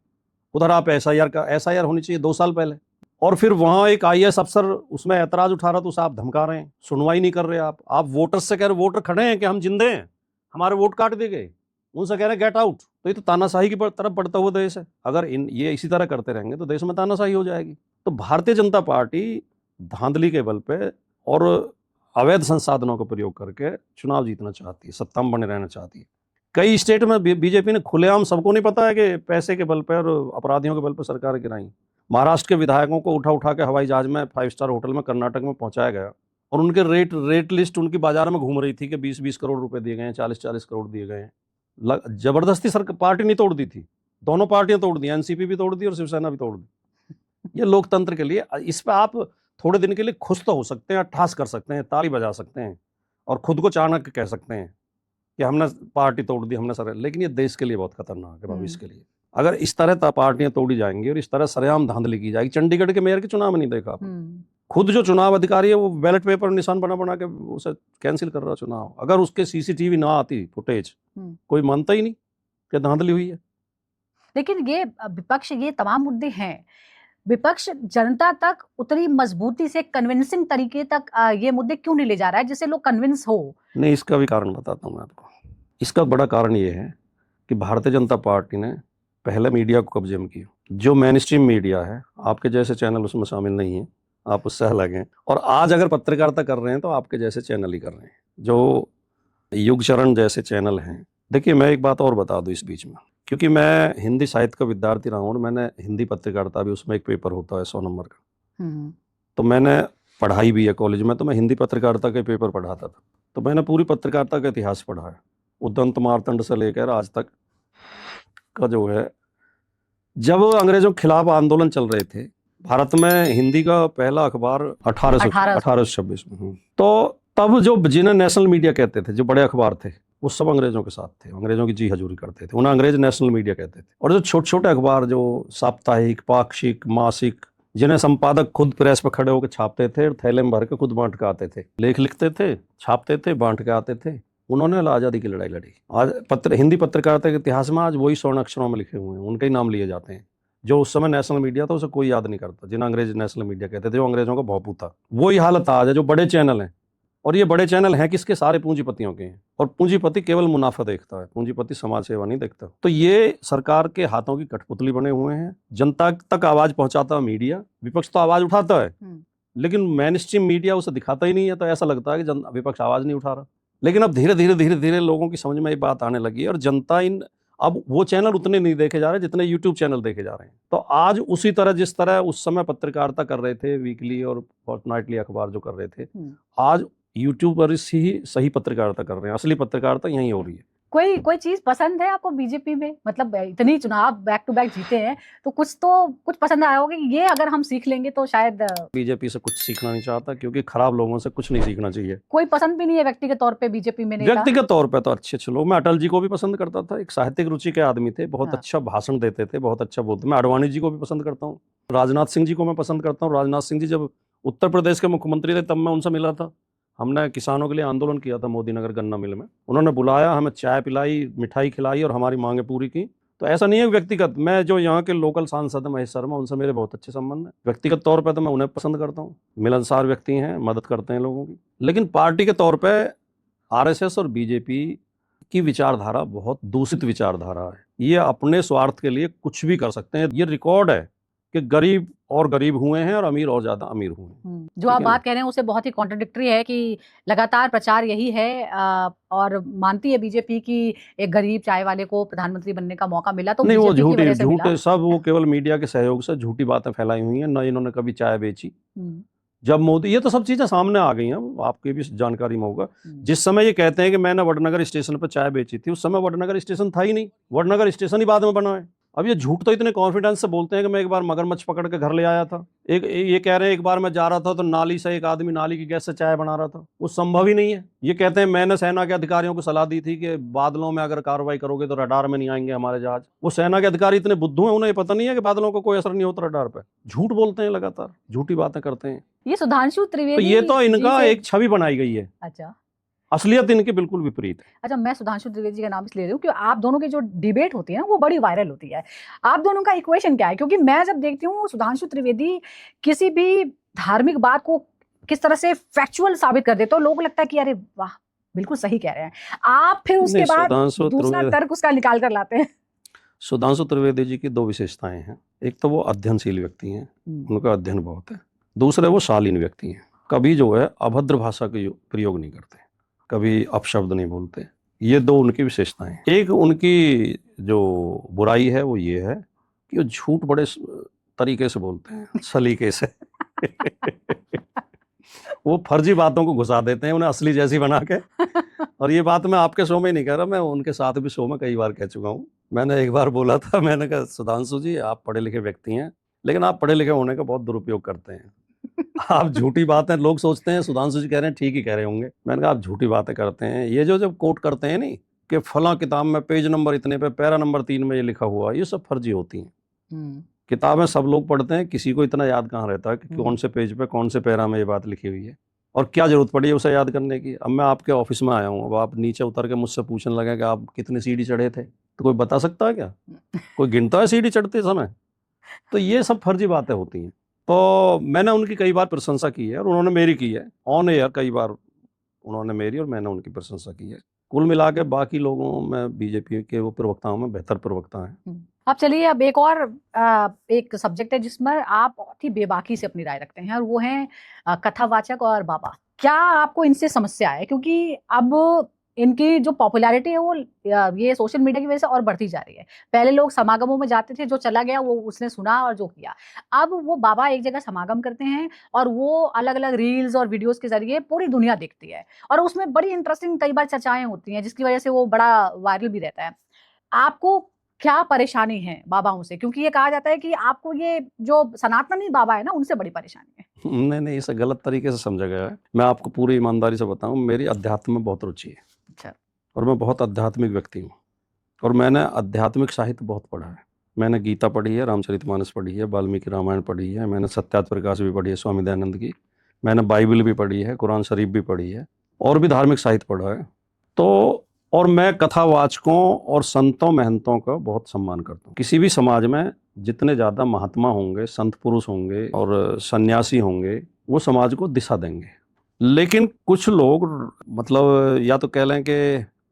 उधर आप SIR होनी चाहिए 2 साल पहले, और फिर वहां एक IAS अफसर उसमें ऐतराज उठा रहा तो उसे आप धमका रहे हैं, सुनवाई नहीं कर रहे। आप वोटर्स से कह रहे, वोटर खड़े हैं कि हम जिंदे हैं, हमारे वोट काट दिए गए, उनसे कह रहे गेट आउट। तो ये तो तानाशाही की तरफ बढ़ता हुआ देश है। अगर ये इसी तरह करते रहेंगे तो देश में तानाशाही हो जाएगी। तो भारतीय जनता पार्टी धांधली के बल पे और अवैध संसाधनों का प्रयोग करके चुनाव जीतना चाहती है, सत्ता में बने रहना चाहती है। कई स्टेट में बीजेपी ने खुलेआम, सबको नहीं पता है कि पैसे के बल पर और अपराधियों के बल पर सरकार गिराई। महाराष्ट्र के विधायकों को उठा के हवाई जहाज में 5 स्टार होटल में कर्नाटक में पहुंचाया गया, और उनके रेट लिस्ट उनकी बाजार में घूम रही थी कि 20-20 करोड़ रुपए दिए गए हैं, 40-40 करोड़ दिए गए हैं। जबरदस्ती सरकार पार्टी नहीं तोड़ दी थी, दोनों पार्टियां तोड़ दी, NCP भी तोड़ दी और शिवसेना भी तोड़ दी। ये लोकतंत्र के लिए, इस पर आप थोड़े दिन के लिए खुश तो हो सकते हैं, ठास कर सकते हैं, ताली बजा सकते हैं और खुद को चाणक्य कह सकते हैं कि हमने पार्टी तोड़ दी, हमने सरकार, लेकिन ये देश के लिए बहुत खतरनाक है, भविष्य के लिए। अगर इस तरह पार्टियां तोड़ी जाएंगी और इस तरह सरेआम धांधली की जाएगी। चंडीगढ़ के मेयर के चुनाव में नहीं देखा आपने? खुद जो चुनाव अधिकारी है वो बैलेट पेपर निशान बना के उसे कैंसिल कर रहा चुनाव। अगर उसके CCTV ना आती फुटेज, कोई मानता ही नहीं कि धांधली हुई है। लेकिन ये विपक्ष, ये तमाम मुद्दे हैं, विपक्ष जनता तक उतनी मजबूती से, कन्विंसिंग तरीके तक ये मुद्दे क्यों नहीं ले जा रहा है जिससे लोग कन्विंस हो? नहीं, इसका भी कारण बताता हूँ मैं आपको। इसका बड़ा कारण ये है कि भारतीय जनता पार्टी ने पहले मीडिया को कब्जे में किया। जो मेन स्ट्रीम मीडिया है, आपके जैसे चैनल उसमें शामिल नहीं है, आप उससे अलग हैं। और आज अगर पत्रकारिता कर रहे हैं तो आपके जैसे चैनल ही कर रहे हैं, जो युगचरण जैसे चैनल हैं। देखिए, मैं एक बात और बता दूं इस बीच में, क्योंकि मैं हिंदी साहित्य का विद्यार्थी रहा हूँ और मैंने हिंदी पत्रकारिता भी, उसमें एक पेपर होता है 100 नंबर का, तो मैंने पढ़ाई भी है कॉलेज में, तो मैं हिंदी पत्रकारिता के पेपर पढ़ाता था। तो मैंने पूरी पत्रकारिता का इतिहास पढ़ा है, उद्यंत मार्तंड से लेकर आज तक का जो है। जब अंग्रेजों के खिलाफ आंदोलन चल रहे थे, भारत में हिंदी का पहला अखबार 1826 में, तो तब जो जिन्हें नेशनल मीडिया कहते थे, जो बड़े अखबार थे, वो सब अंग्रेजों के साथ थे, अंग्रेजों की जी हजूरी करते थे, उन्हें अंग्रेज नेशनल मीडिया कहते थे। और जो छोटे छोटे अखबार, जो साप्ताहिक, पाक्षिक, मासिक, जिन्हें संपादक खुद प्रेस पर खड़े होकर छापते थे, थैले में भर के खुद बांट के आते थे, लेख लिखते थे, छापते थे, बांट के आते थे, उन्होंने आज़ादी की लड़ाई लड़ी। आज हिंदी पत्रकारिता के इतिहास में आज वही स्वर्ण अक्षरों में लिखे हुए हैं, उनके ही नाम लिए जाते हैं। जो उस समय नेशनल मीडिया था उसे कोई याद नहीं करता, जिन्हें अंग्रेज नेशनल मीडिया कहते थे, जो अंग्रेजों का भौपू था। वही हालत आज है, जो बड़े चैनल हैं, और ये बड़े चैनल हैं किसके? सारे पूंजीपतियों के हैं, और पूंजीपति केवल मुनाफा देखता है, पूंजीपति समाज सेवा नहीं देखता। तो ये सरकार के हाथों की कठपुतली बने हुए हैं। जनता तक आवाज पहुंचाता है मीडिया, विपक्ष तो आवाज उठाता है, लेकिन मेन स्ट्रीम मीडिया उसे दिखाता ही नहीं है, तो ऐसा लगता है कि विपक्ष आवाज नहीं उठा रहा। लेकिन अब धीरे धीरे लोगों की समझ में ये बात आने लगी है, और जनता अब वो चैनल उतने नहीं देखे जा रहे जितने यूट्यूब चैनल देखे जा रहे हैं। तो आज उसी तरह, जिस तरह उस समय पत्रकारिता कर रहे थे, वीकली और फोर्टनाइटली अखबार जो कर रहे थे, आज यूट्यूब पर ही सही पत्रकारिता कर रहे हैं। असली पत्रकारिता यहीं हो रही है। कोई चीज पसंद है आपको बीजेपी में? मतलब इतनी चुनाव बैक टू बैक जीते हैं तो कुछ पसंद आया होगा कि ये अगर हम सीख लेंगे तो शायद। बीजेपी से कुछ सीखना नहीं चाहता, क्योंकि खराब लोगों से कुछ नहीं सीखना चाहिए। कोई पसंद भी नहीं है व्यक्तिगत तौर पे बीजेपी में नेता? व्यक्तिगत तौर पे तो अच्छे लोग, मैं अटल जी को भी पसंद करता था, एक साहित्यिक रुचि के आदमी थे, बहुत हाँ। अच्छा भाषण देते थे, बहुत अच्छा बोलते। मैं आडवाणी जी को भी पसंद करता हूँ, राजनाथ सिंह जी को मैं पसंद करता हूँ। राजनाथ सिंह जी जब उत्तर प्रदेश के मुख्यमंत्री थे तब मैं उनसे मिला था। हमने किसानों के लिए आंदोलन किया था मोदी नगर गन्ना मिल में, उन्होंने बुलाया, हमें चाय पिलाई, मिठाई खिलाई और हमारी मांगें पूरी की। तो ऐसा नहीं है व्यक्तिगत, मैं जो यहाँ के लोकल सांसद हैं महेश शर्मा, उनसे मेरे बहुत अच्छे संबंध हैं। व्यक्तिगत तौर पे तो मैं उन्हें पसंद करता हूँ, मिलनसार व्यक्ति हैं, मदद करते हैं लोगों की। लेकिन पार्टी के तौर पे आरएसएस और बीजेपी की विचारधारा बहुत दूषित विचारधारा है। ये अपने स्वार्थ के लिए कुछ भी कर सकते हैं। ये रिकॉर्ड है कि गरीब और गरीब हुए हैं और अमीर और ज्यादा अमीर हुए हैं। जो आप ठीक है ना? बात कह रहे हैं उसे बहुत ही कॉन्ट्रडिक्टरी है कि लगातार प्रचार यही है और मानती है बीजेपी की एक गरीब चाय वाले को प्रधानमंत्री बनने का मौका मिला तो नहीं, वो बीजेपी की वजह से मिला। झूठे सब, वो केवल मीडिया के सहयोग से झूठी बातें फैलाई हुई हैं। न इन्होंने कभी चाय बेची। जब मोदी, ये तो सब चीजें सामने आ गई हैं, आपकी भी जानकारी में होगा। जिस समय ये कहते हैं कि मैंने वडनगर स्टेशन पर चाय बेची थी, उस समय वडनगर स्टेशन था ही नहीं, वडनगर स्टेशन ही बाद में बना है। अब ये झूठ तो इतने कॉन्फिडेंस से बोलते हैं कि मैं एक बार मगरमच्छ पकड़ के घर ले आया था। ये कह रहे हैं एक बार मैं जा रहा था तो नाली से एक आदमी नाली की गैस से चाय बना रहा था, वो संभव ही नहीं है। ये कहते हैं मैंने सेना के अधिकारियों को सलाह दी थी कि बादलों में अगर कार्रवाई करोगे तो रडार में नहीं आएंगे हमारे जहाज। वो सेना के अधिकारी इतने बुद्धू हैं, उन्हें पता नहीं है कि बादलों को कोई असर नहीं होता रडार पे। झूठ बोलते हैं, लगातार झूठी बातें करते हैं। ये सुधांशु तो त्रिवेदी ये तो इनका जी से- एक छवि बनाई गई है, अच्छा असलियत इनकी बिल्कुल विपरीत है। अच्छा, मैं सुधांशु त्रिवेदी जी का नाम इसलिए ले रही हूँ कि आप दोनों की जो डिबेट होती है ना वो बड़ी वायरल होती है। आप दोनों का इक्वेशन क्या है? क्योंकि मैं जब देखती हूँ सुधांशु त्रिवेदी किसी भी धार्मिक बात को किस तरह से फैक्चुअल साबित कर देते हो, लोगों को लगता है कि अरे वाह बिल्कुल सही कह रहे हैं। आप फिर उसके नहीं, बाद सुधांशु दूसरा त्रिवेदी तर्क उसका निकाल कर लाते हैं। सुधांशु त्रिवेदी जी की दो विशेषताएं हैं। एक तो वो अध्ययनशील व्यक्ति हैं, उनका अध्ययन बहुत है। दूसरे वो शालीन व्यक्ति हैं, कभी जो है अभद्र भाषा का प्रयोग नहीं करते, कभी अपशब्द नहीं बोलते। ये दो उनकी विशेषताएं हैं। एक उनकी जो बुराई है वो ये है कि वो झूठ बड़े तरीके से बोलते हैं, सलीके से। वो फर्जी बातों को घुसा देते हैं, उन्हें असली जैसी बना के। और ये बात मैं आपके शो में नहीं कह रहा, मैं उनके साथ भी शो में कई बार कह चुका हूँ। मैंने एक बार बोला था, मैंने कहा सुधांशु जी आप पढ़े लिखे व्यक्ति हैं, लेकिन आप पढ़े लिखे होने का बहुत दुरुपयोग करते हैं। आप झूठी बातें, लोग सोचते हैं सुधांशु जी कह रहे हैं ठीक ही कह रहे होंगे। मैंने कहा आप झूठी बातें करते हैं। ये जो जब कोट करते हैं नहीं कि फलां किताब में पेज नंबर इतने पे पैरा नंबर 3 में ये लिखा हुआ, ये सब फर्जी होती हैं। किताबें सब लोग पढ़ते हैं, किसी को इतना याद कहाँ रहता है कि कौन से पेज पे कौन से पैरा में ये बात लिखी हुई है और क्या जरूरत पड़ी है उसे याद करने की। अब मैं आपके ऑफिस में आया हूँ, अब आप नीचे उतर के मुझसे पूछने लगे कि आप कितनी सीढ़ी चढ़े थे, तो कोई बता सकता है क्या? कोई गिनता है सीढ़ी चढ़ते समय? तो ये सब फर्जी बातें होती हैं। तो मैंने उनकी कई बार प्रशंसा की है और उन्होंने मेरी की है ऑन एयर, कई बार उन्होंने मेरी और मैंने उनकी प्रशंसा की है। कुल मिला के बाकी लोगों में बीजेपी के वो प्रवक्ताओं में बेहतर प्रवक्ता हैं। अब चलिए, अब एक और एक सब्जेक्ट है जिसमें आप बहुत ही बेबाकी से अपनी राय रखते हैं और वो है कथावाचक और बाबा। क्या आपको इनसे समस्या है? क्योंकि अब इनकी जो पॉपुलैरिटी है वो ये सोशल मीडिया की वजह से और बढ़ती जा रही है। पहले लोग समागमों में जाते थे, जो चला गया वो उसने सुना और जो किया। अब वो बाबा एक जगह समागम करते हैं और वो अलग अलग रील्स और वीडियोस के जरिए पूरी दुनिया देखती है और उसमें बड़ी इंटरेस्टिंग कई बार चर्चाएं होती हैं, जिसकी वजह से वो बड़ा वायरल भी रहता है। आपको क्या परेशानी है बाबाओं से? क्योंकि ये कहा जाता है कि आपको ये जो सनातनी बाबा है ना उनसे बड़ी परेशानी है। नहीं, इसे गलत तरीके से समझा गया है। मैं आपको पूरी ईमानदारी से बताऊं, मेरी अध्यात्म में बहुत रुचि है। अच्छा। और मैं बहुत आध्यात्मिक व्यक्ति हूँ और मैंने आध्यात्मिक साहित्य बहुत पढ़ा है। मैंने गीता पढ़ी है, रामचरितमानस पढ़ी है, वाल्मीकि रामायण पढ़ी है, मैंने सत्यार्थ प्रकाश भी पढ़ी है स्वामी दयानंद की, मैंने बाइबल भी पढ़ी है, कुरान शरीफ भी पढ़ी है और भी धार्मिक साहित्य पढ़ा है। तो और मैं कथावाचकों और संतों महंतों का बहुत सम्मान करता हूँ। किसी भी समाज में जितने ज़्यादा महात्मा होंगे, संत पुरुष होंगे और सन्यासी होंगे, वो समाज को दिशा देंगे। लेकिन कुछ लोग, मतलब या तो कह लें कि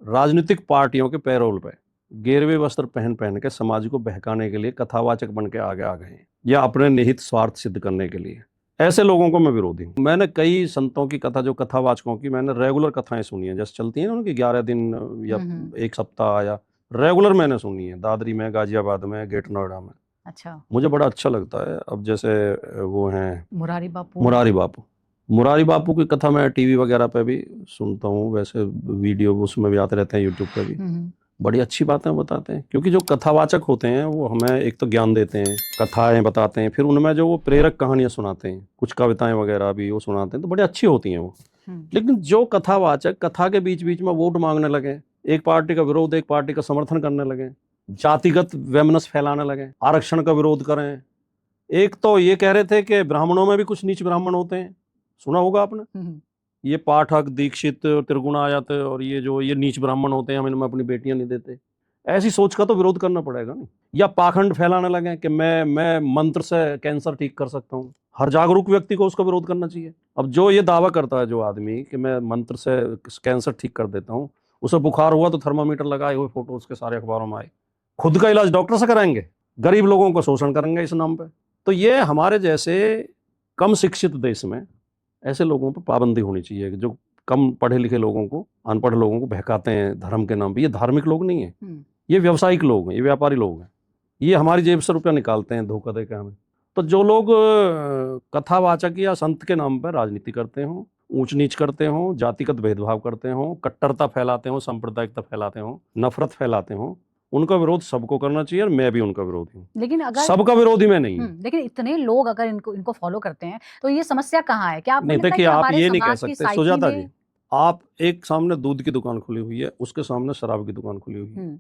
राजनीतिक पार्टियों के पैरोल पे गेरवे वस्त्र पहन पहन के समाज को बहकाने के लिए कथावाचक बन के आगे आ गए हैं, या अपने निहित स्वार्थ सिद्ध करने के लिए। ऐसे लोगों को मैं विरोधी हूँ। मैंने कई संतों की कथा, जो कथावाचकों की, मैंने रेगुलर कथाएं सुनी है, जैसे चलती हैं ना उनकी 11 दिन या एक सप्ताह, या रेगुलर मैंने सुनी है, दादरी में, गाजियाबाद में, गेट नोएडा में। अच्छा। मुझे बड़ा अच्छा लगता है। अब जैसे वो हैं मुरारी बापू। मुरारी बापू की कथा मैं टीवी वगैरह पे भी सुनता हूँ, वैसे वीडियो उसमें भी आते रहते हैं यूट्यूब पे भी। बड़ी अच्छी बातें बताते हैं, क्योंकि जो कथावाचक होते हैं वो हमें एक तो ज्ञान देते हैं, कथाएं बताते हैं, फिर उनमें जो वो प्रेरक कहानियां सुनाते हैं, कुछ कविताएं वगैरह भी वो सुनाते हैं, तो बड़ी अच्छी होती हैं वो। लेकिन जो कथावाचक कथा के बीच बीच में वोट मांगने लगे, एक पार्टी का विरोध एक पार्टी का समर्थन करने लगे, जातिगत वैमनस्य फैलाने लगे, आरक्षण का विरोध करें। एक तो ये कह रहे थे कि ब्राह्मणों में भी कुछ नीच ब्राह्मण होते हैं, सुना होगा आपने, ये पाठक दीक्षित त्रिगुणायत और ये नीच ब्राह्मण होते हैं, हम इनमें अपनी बेटियां नहीं देते। ऐसी सोच का तो विरोध करना पड़ेगा नहीं। या पाखंड फैलाने लगे कि मैं मंत्र से कैंसर ठीक कर सकता हूँ, हर जागरूक व्यक्ति को उसका विरोध करना चाहिए। अब जो ये दावा करता है जो आदमी कि मैं मंत्र से कैंसर ठीक कर देता हूँ, उसे बुखार हुआ तो थर्मामीटर लगाए हुए फोटो उसके सारे अखबारों में आए, खुद का इलाज डॉक्टर से कराएंगे, गरीब लोगों का शोषण करेंगे इस नाम पे। तो ये हमारे जैसे कम शिक्षित देश में ऐसे लोगों पर पाबंदी होनी चाहिए, जो कम पढ़े लिखे लोगों को, अनपढ़ लोगों को बहकाते हैं धर्म के नाम पे। ये धार्मिक लोग नहीं है, ये व्यवसायिक लोग हैं, ये व्यापारी लोग हैं, ये हमारी जेब से रुपया निकालते हैं धोखा देकर हमें। तो जो लोग कथावाचक या संत के नाम पर राजनीति करते हों, ऊंच नीच करते हों, जातिगत भेदभाव करते हों, कट्टरता फैलाते हों, सांप्रदायिकता फैलाते हों, नफरत फैलाते हों, उनका विरोध सबको करना चाहिए, और मैं भी उनका विरोधी हूँ। लेकिन अगर सबका विरोधी मैं नहीं हूँ। लेकिन इतने लोग अगर इनको फॉलो करते हैं तो ये समस्या कहाँ है? क्या आपको नहीं, लगता है देखिए कि आप हमारे ये नहीं कह समाज की सकते साइकी सुजाता में जी, आप एक सामने दूध की दुकान खुली हुई है, उसके सामने शराब की दुकान खुली हुई है।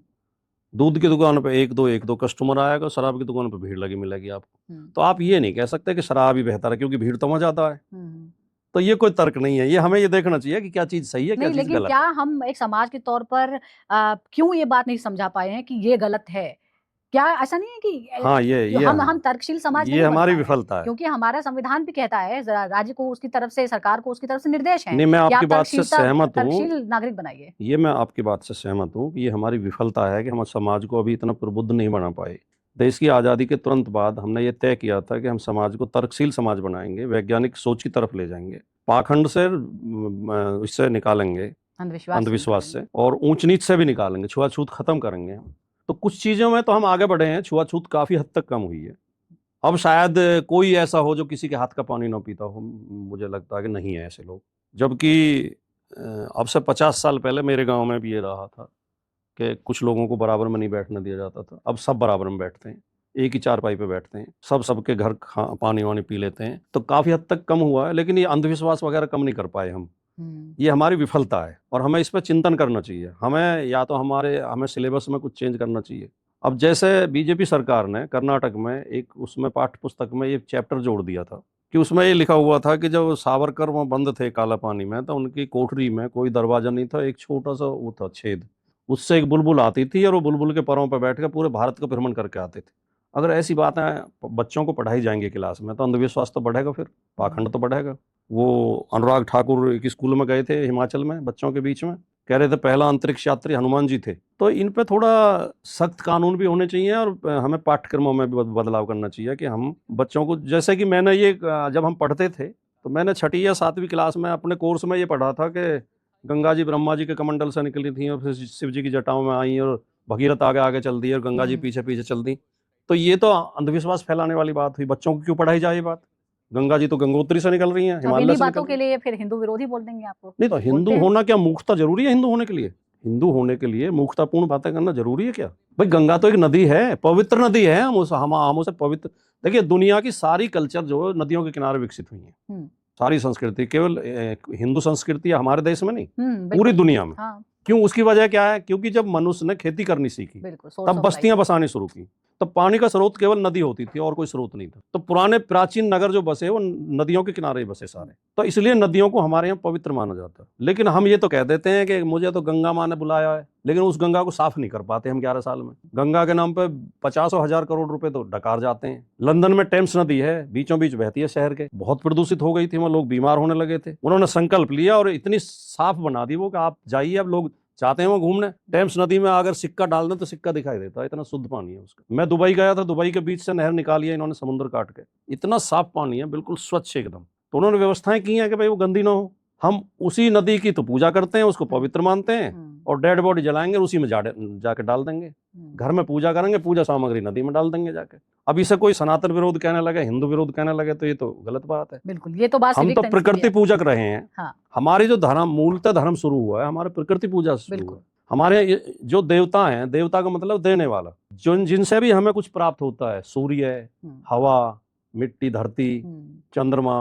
दूध की दुकान पे एक दो कस्टमर आएगा, शराब की दुकान पे भीड़ लगी मिलेगी आपको। तो आप ये नहीं कह सकते कि शराब ही बेहतर है, क्योंकि भीड़ तो वहां ज्यादा है। तो ये कोई तर्क नहीं है, ये हमें ये देखना चाहिए कि क्या चीज सही है, क्या नहीं, चीज लेकिन गलत क्या है। हम एक समाज के तौर पर क्यों ये बात नहीं समझा पाए हैं कि ये गलत है? क्या ऐसा नहीं है कि हाँ, ये हम तर्कशील समाज ये नहीं बन हमारी पाए हैं? विफलता है। क्योंकि हमारा संविधान भी कहता है राज्य को उसकी तरफ से, सरकार को उसकी तरफ से निर्देश हैं नहीं, मैं कि आपकी आप बात से सहमत हूँ, तर्कशील नागरिक बनाइए। ये मैं आपकी बात से सहमत हूँ कि ये हमारी विफलता है कि हम समाज को अभी इतना प्रबुद्ध नहीं बना पाए। देश की आज़ादी के तुरंत बाद हमने ये तय किया था कि हम समाज को तर्कशील समाज बनाएंगे, वैज्ञानिक सोच की तरफ ले जाएंगे, पाखंड से इससे निकालेंगे, अंधविश्वास से, और ऊंच नीच से भी निकालेंगे, छुआछूत खत्म करेंगे। तो कुछ चीज़ों में तो हम आगे बढ़े हैं, छुआछूत काफ़ी हद तक कम हुई है। अब शायद कोई ऐसा हो जो किसी के हाथ का पानी ना पीता हो, मुझे लगता है कि नहीं है ऐसे लोग। जबकि अब से 50 साल पहले मेरे गांव में भी ये रहा था कि कुछ लोगों को बराबर में नहीं बैठने दिया जाता था। अब सब बराबर में बैठते हैं, एक ही चारपाई पे बैठते हैं, सब सबके घर पानी वानी पी लेते हैं। तो काफ़ी हद तक कम हुआ है, लेकिन ये अंधविश्वास वगैरह कम नहीं कर पाए हम। ये हमारी विफलता है, और हमें इस पर चिंतन करना चाहिए। हमें या तो हमें सिलेबस में कुछ चेंज करना चाहिए। अब जैसे बीजेपी सरकार ने कर्नाटक में एक उसमें पाठ्य पुस्तक में एक चैप्टर जोड़ दिया था कि उसमें ये लिखा हुआ था कि जब सावरकर वहाँ बंद थे काला पानी में, तो उनकी कोठरी में कोई दरवाजा नहीं था, एक छोटा सा वो था छेद, उससे एक बुलबुल आती थी और वो बुलबुल के परों पर बैठ कर पूरे भारत का भ्रमण करके आते थे। अगर ऐसी बातें बच्चों को पढ़ाई जाएंगी क्लास में, तो अंधविश्वास तो बढ़ेगा, फिर पाखंड तो बढ़ेगा। वो अनुराग ठाकुर एक स्कूल में गए थे हिमाचल में, बच्चों के बीच में कह रहे थे पहला अंतरिक्ष यात्री हनुमान जी थे। तो इन पे थोड़ा सख्त कानून भी होने चाहिए, और हमें पाठ्यक्रमों में भी बदलाव करना चाहिए कि हम बच्चों को, जैसे कि मैंने ये जब हम पढ़ते थे तो मैंने 6ठी या 7वीं क्लास में अपने कोर्स में ये पढ़ा था कि गंगा जी ब्रह्मा जी के कमंडल से निकली थी और फिर शिव जी की जटाओं में आई, और भगीरथ आगे आगे चल दी और गंगा जी पीछे पीछे चल दी। तो ये तो अंधविश्वास फैलाने वाली बात हुई। बच्चों को क्यों पढ़ाई जाए ये बात? गंगा जी तो गंगोत्री से निकल रही हैं, हिमालय से बातों के लिए फिर हिंदू विरोधी बोल देंगे आपको। नहीं, तो हिंदू होना क्या मूर्खता जरूरी है? हिंदू होने के लिए, हिंदू होने के लिए मूर्खतापूर्ण बातें करना जरूरी है क्या? भाई गंगा तो एक नदी है, पवित्र नदी है, हम उसे पवित्र। देखिए दुनिया की सारी कल्चर जो नदियों के किनारे विकसित हुई है, सारी संस्कृति, केवल हिंदू संस्कृति हमारे देश में नहीं, पूरी दुनिया में। क्यों? उसकी वजह क्या है? क्योंकि जब मनुष्य ने खेती करनी सीखी, तब बस्तियां बसानी शुरू की, तब पानी का स्रोत केवल नदी होती थी और कोई स्रोत नहीं था। तो पुराने प्राचीन नगर जो बसे वो नदियों के किनारे बसे सारे, तो इसलिए नदियों को हमारे यहाँ पवित्र माना जाता है। लेकिन हम ये तो कह देते हैं कि मुझे तो गंगा माँ ने बुलाया है, लेकिन उस गंगा को साफ नहीं कर पाते हम 11 साल में। गंगा के नाम पे 50,000 करोड़ रुपए तो डकार जाते हैं। लंदन में टेम्स नदी है, बीचों बीच बहती है शहर के, बहुत प्रदूषित हो गई थी, वहाँ लोग बीमार होने लगे थे। उन्होंने संकल्प लिया और इतनी साफ बना दी वो कि आप जाइए, अब लोग चाहते हैं वो घूमने। टेम्स नदी में अगर सिक्का डाल दें तो सिक्का दिखाई देता है, इतना शुद्ध पानी है उसका। मैं दुबई गया था, दुबई के बीच से नहर निकाली है इन्होंने समुद्र काट के, इतना साफ पानी है, बिल्कुल स्वच्छ एकदम। तो उन्होंने व्यवस्थाएं की हैं कि भाई वो गंदी ना हो। हम उसी नदी की तो पूजा करते हैं, उसको पवित्र मानते हैं, और डेड बॉडी जलाएंगे और उसी में जाके डाल देंगे। घर में पूजा करेंगे, पूजा सामग्री नदी में डाल देंगे जाके। अब इसे कोई सनातन विरोध कहने लगे, हिंदू विरोध कहने लगे, तो ये तो गलत बात है। बिल्कुल, ये तो बात हम civic तो tendency प्रकृति है। पूजक रहे हैं। हाँ। हमारी जो धर्म मूलतः धर्म शुरू हुआ है हमारे प्रकृति पूजा से शुरू बिल्कुल। हुआ। हमारे जो देवता हैं, देवता का मतलब देने वाला, जो जिनसे भी हमें कुछ प्राप्त होता है, सूर्य, हवा, मिट्टी, धरती, चंद्रमा,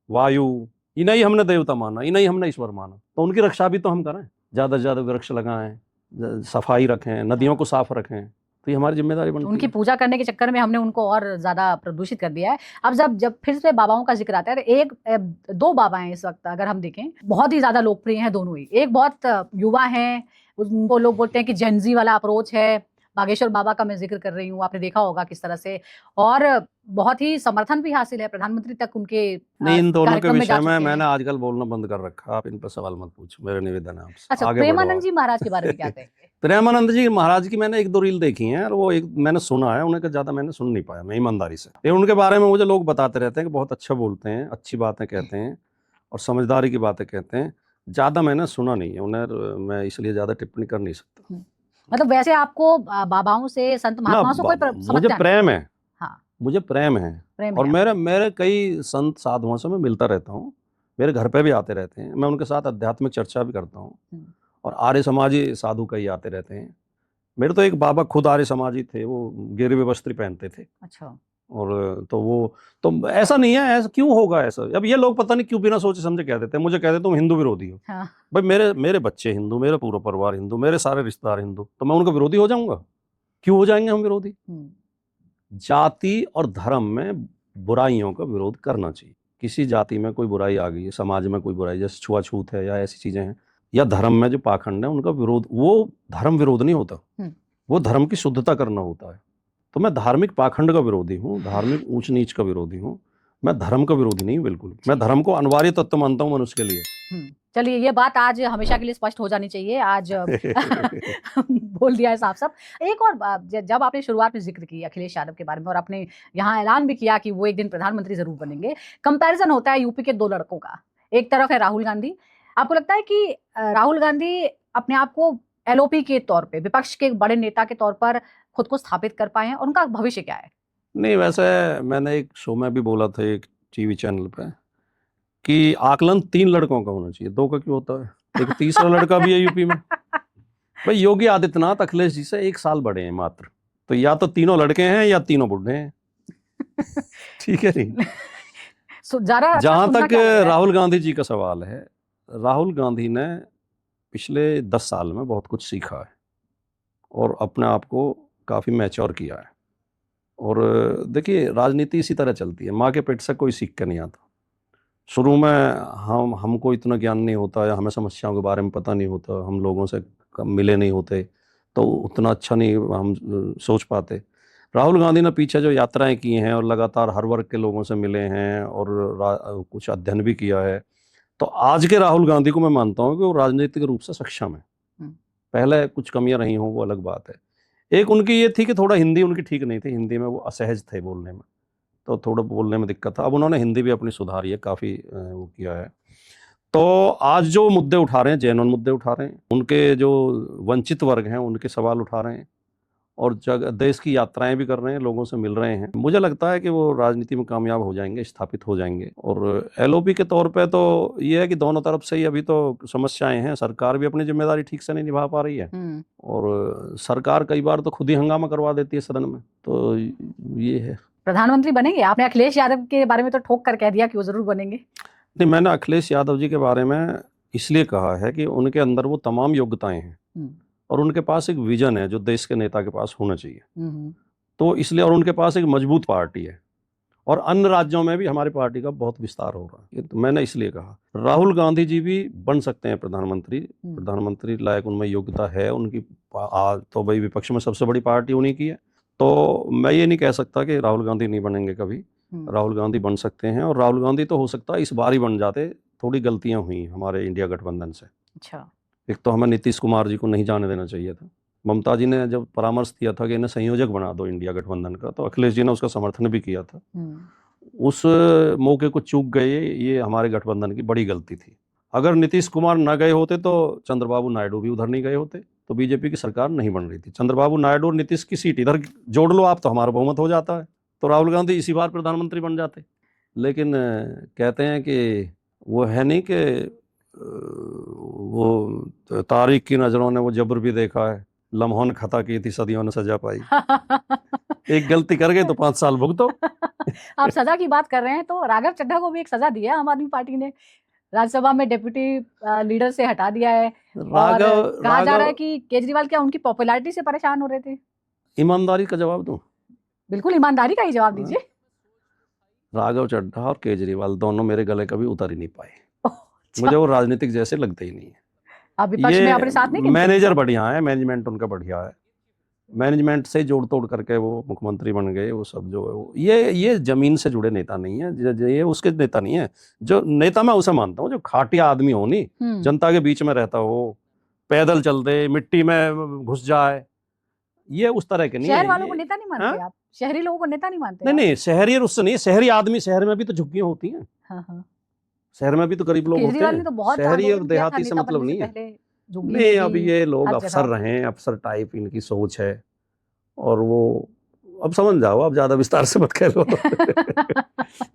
वायु, इन्हें ही हमने देवता माना, इन्हें ही हमने ईश्वर माना। तो उनकी रक्षा भी तो हम करें, ज्यादा से ज्यादा वृक्ष लगाएं, सफाई रखें, नदियों को साफ रखें, तो ये हमारी जिम्मेदारी बनती है। उनकी पूजा करने के चक्कर में हमने उनको और ज्यादा प्रदूषित कर दिया है। अब जब फिर से बाबाओं का जिक्र आता है, तो दो बाबा हैं इस वक्त, अगर हम देखें बहुत ही ज्यादा लोकप्रिय हैं दोनों ही। एक बहुत युवा हैं, उनको लोग बोलते हैं कि जेनजी वाला अप्रोच है। बागेश्वर बाबा का मैं जिक्र कर रही हूँ, आपने देखा होगा किस तरह से, और बहुत ही समर्थन भी हासिल है, प्रधानमंत्री तक उनके नहीं, इन दोनों के कार्यक्रम में जा विषय में चुके मैंने हैं। आजकल बोलना बंद कर रखा। आप इन पर सवाल मत पूछो, मेरा निवेदन है आपसे। अच्छा, आगे बढ़ो प्रेमानंद आप। जी महाराज के बारे में क्या कहेंगे? प्रेमानंद जी महाराज की मैंने एक दो रील देखी हैं और वो एक मैंने सुना है, उन्हें ज्यादा मैंने सुन नहीं पाया, मैं ईमानदारी से। ये उनके बारे में मुझे लोग बताते रहते हैं कि बहुत अच्छा बोलते हैं, अच्छी बातें कहते हैं और समझदारी की बातें कहते हैं। ज्यादा मैंने सुना नहीं है उन्हें, मैं इसलिए ज्यादा टिप्पणी कर नहीं सकता। मतलब वैसे आपको बाबाओं से, संत महात्माओं से कोई मुझे समस्या नहीं? प्रेम है। हाँ, मुझे प्रेम है। प्रेम और है मेरे मेरे कई संत साधुओं से मैं मिलता रहता हूँ, मेरे घर पे भी आते रहते हैं, मैं उनके साथ आध्यात्मिक चर्चा भी करता हूँ। और आर्य समाजी साधु कई आते रहते हैं। मेरे तो एक बाबा खुद आर्य समाजी थे, वो गिरवे वस्त्र पहनते थे। अच्छा। और तो वो तो ऐसा नहीं है, ऐसा क्यों होगा ऐसा? अब ये लोग पता नहीं क्यों बिना सोचे समझे कह देते हैं, मुझे कहते तुम हिंदू विरोधी हो। हाँ। भाई मेरे बच्चे हिंदू, मेरे पूरा परिवार हिंदू, मेरे सारे रिश्तेदार हिंदू, तो मैं उनका विरोधी हो जाऊंगा? क्यों हो जाएंगे हम विरोधी? जाति और धर्म में बुराइयों का विरोध करना चाहिए। किसी जाति में कोई बुराई आ गई है, समाज में कोई बुराई, जैसे छुआछूत है या ऐसी चीजें हैं, या धर्म में जो पाखंड है उनका विरोध, वो धर्म विरोध नहीं होता, वो धर्म की शुद्धता करना होता है। तो मैं धार्मिक पाखंड का विरोधी हूँ, धार्मिक ऊंच नीच का विरोधी हूँ, मैं धर्म का विरोधी नहीं हूँ बिल्कुल। मैं धर्म को अनिवार्य तत्व मानता हूँ मनुष्य के लिए। चलिए, ये बात आज हमेशा के लिए स्पष्ट हो जानी चाहिए, आज बोल दिया है साफ साफ। एक और जब आपने शुरुआत में जिक्र की अखिलेश यादव के बारे में और आपने यहाँ ऐलान भी किया कि वो एक दिन प्रधानमंत्री जरूर बनेंगे, कंपैरिजन होता है यूपी के दो लड़कों का। एक तरफ है राहुल गांधी। आपको लगता है कि राहुल गांधी अपने आप को एलओपी के तौर पे, विपक्ष के बड़े नेता के तौर पर खुद को स्थापित कर पाए हैं, और उनका भविष्य क्या है? नहीं, वैसे मैंने एक शो में भी बोला था, एक टीवी चैनल पे, कि आकलन 3 लड़कों का होना चाहिए, 2 का क्यों होता है? एक तीसरा लड़का भी है यूपी में। भाई योगी आदित्यनाथ अखिलेश जी से 1 साल बड़े हैं मात्र, तो या तो तीनों लड़के हैं या तीनों बुढ़े हैं। ठीक है नहीं? जहां तक राहुल गांधी जी का सवाल है, राहुल गांधी ने पिछले 10 साल में बहुत कुछ सीखा है और अपने आप को काफी मैच्योर किया है। और देखिए, राजनीति इसी तरह चलती है, माँ के पेट से कोई सीख के नहीं आता। शुरू में हमको इतना ज्ञान नहीं होता, या हमें समस्याओं के बारे में पता नहीं होता, हम लोगों से मिले नहीं होते, तो उतना अच्छा नहीं हम सोच पाते। राहुल गांधी ने पीछे जो यात्राएं की हैं और लगातार हर वर्ग के लोगों से मिले हैं और कुछ अध्ययन भी किया है, तो आज के राहुल गांधी को मैं मानता हूँ कि वो राजनीतिक रूप से सक्षम है। पहले कुछ कमियां रही हों, वो अलग बात है। एक उनकी ये थी कि थोड़ा हिंदी उनकी ठीक नहीं थी, हिंदी में वो असहज थे बोलने में, तो थोड़ा बोलने में दिक्कत था। अब उन्होंने हिंदी भी अपनी सुधारी है, काफ़ी वो किया है। तो आज जो मुद्दे उठा रहे हैं, जेन्युइन मुद्दे उठा रहे हैं, उनके जो वंचित वर्ग हैं उनके सवाल उठा रहे हैं, और देश की यात्राएं भी कर रहे हैं, लोगों से मिल रहे हैं। मुझे लगता है कि वो राजनीति में कामयाब हो जाएंगे, स्थापित हो जाएंगे। और एलओपी के तौर पे तो ये है कि दोनों तरफ से ही अभी तो समस्याएं हैं, सरकार भी अपनी जिम्मेदारी ठीक से नहीं निभा पा रही है, और सरकार कई बार तो खुद ही हंगामा करवा देती है सदन में, तो ये है। प्रधानमंत्री बनेंगे? आपने अखिलेश यादव के बारे में तो ठोक कर कह दिया कि वो जरूर बनेंगे। नहीं, मैंने अखिलेश यादव जी के बारे में इसलिए कहा है कि उनके अंदर वो तमाम योग्यताएं हैं और उनके पास एक विजन है जो देश के नेता के पास होना चाहिए। तो इसलिए, और उनके पास एक मजबूत पार्टी है, और अन्य राज्यों में भी हमारी पार्टी का बहुत विस्तार हो रहा है, तो मैंने इसलिए कहा। राहुल गांधी जी भी बन सकते हैं प्रधानमंत्री लायक उनमें योग्यता है उनकी। तो भाई विपक्ष में सबसे बड़ी पार्टी उन्हीं की है, तो मैं ये नहीं कह सकता कि राहुल गांधी नहीं बनेंगे कभी। राहुल गांधी बन सकते हैं, और राहुल गांधी तो हो सकता है इस बार ही बन जाते। थोड़ी गलतियां हुई हमारे इंडिया गठबंधन से। अच्छा। एक तो हमें नीतीश कुमार जी को नहीं जाने देना चाहिए था। ममता जी ने जब परामर्श दिया था कि इन्हें संयोजक बना दो इंडिया गठबंधन का, तो अखिलेश जी ने उसका समर्थन भी किया था। उस मौके को चूक गए, ये हमारे गठबंधन की बड़ी गलती थी। अगर नीतीश कुमार न गए होते तो चंद्रबाबू नायडू भी उधर नहीं गए होते, तो बीजेपी की सरकार नहीं बन रही थी। चंद्रबाबू नायडू और नीतीश की सीट इधर जोड़ लो आप तो हमारा बहुमत हो जाता है, तो राहुल गांधी इसी बार प्रधानमंत्री बन जाते। लेकिन कहते हैं कि वो है नहीं कि वो तारीख की नज़रों ने वो जबर भी देखा है, लम्हों ने खता की थी सदियों ने सजा पाई। एक गलती कर गए तो 5 साल भुगतो। आप सजा की बात कर रहे हैं तो राघव चड्ढा को भी एक सजा दी है आम आदमी पार्टी ने, राज्यसभा में डिप्टी लीडर से हटा दिया है। और कहा जा रहा है कि केजरीवाल क्या उनकी पॉपुलैरिटी से परेशान हो रहे थे। ईमानदारी का जवाब दूं? बिल्कुल ईमानदारी का ही जवाब दीजिए। राघव चड्ढा और केजरीवाल दोनों मेरे गले कभी उतर ही नहीं पाए। मुझे वो राजनीतिक जैसे लगते ही नहीं है। आप विपक्ष में अपने साथ नहीं, मैनेजर बढ़िया है, मैनेजमेंट उनका बढ़िया है, मैनेजमेंट से जोड़ तोड़ करके वो मुख्यमंत्री बन गए। वो सब जो है वो ये जमीन से जुड़े नेता नहीं है, ये उसके नेता नहीं है। जो नेता मैं उसे मानता हूँ जो खाटिया आदमी हो, नहीं जनता के बीच में रहता हो, पैदल चल दे, मिट्टी में घुस जाए, ये उस तरह के नहीं है। शहर वालों को नेता नहीं मानते आप? शहरी लोगों को नेता नहीं मानते? नहीं, शहरी उससे नहीं, शहरी आदमी, शहर में भी तो झुग्गियां होती हैं। हाँ। शहर में भी तो गरीब लोग होते हैं, तो शहरी और देहाती से मतलब नहीं है। नहीं, अब ये लोग अफसर रहे, अफसर टाइप इनकी सोच है, और वो अब समझ जाओ, अब ज्यादा विस्तार से मत कह लो।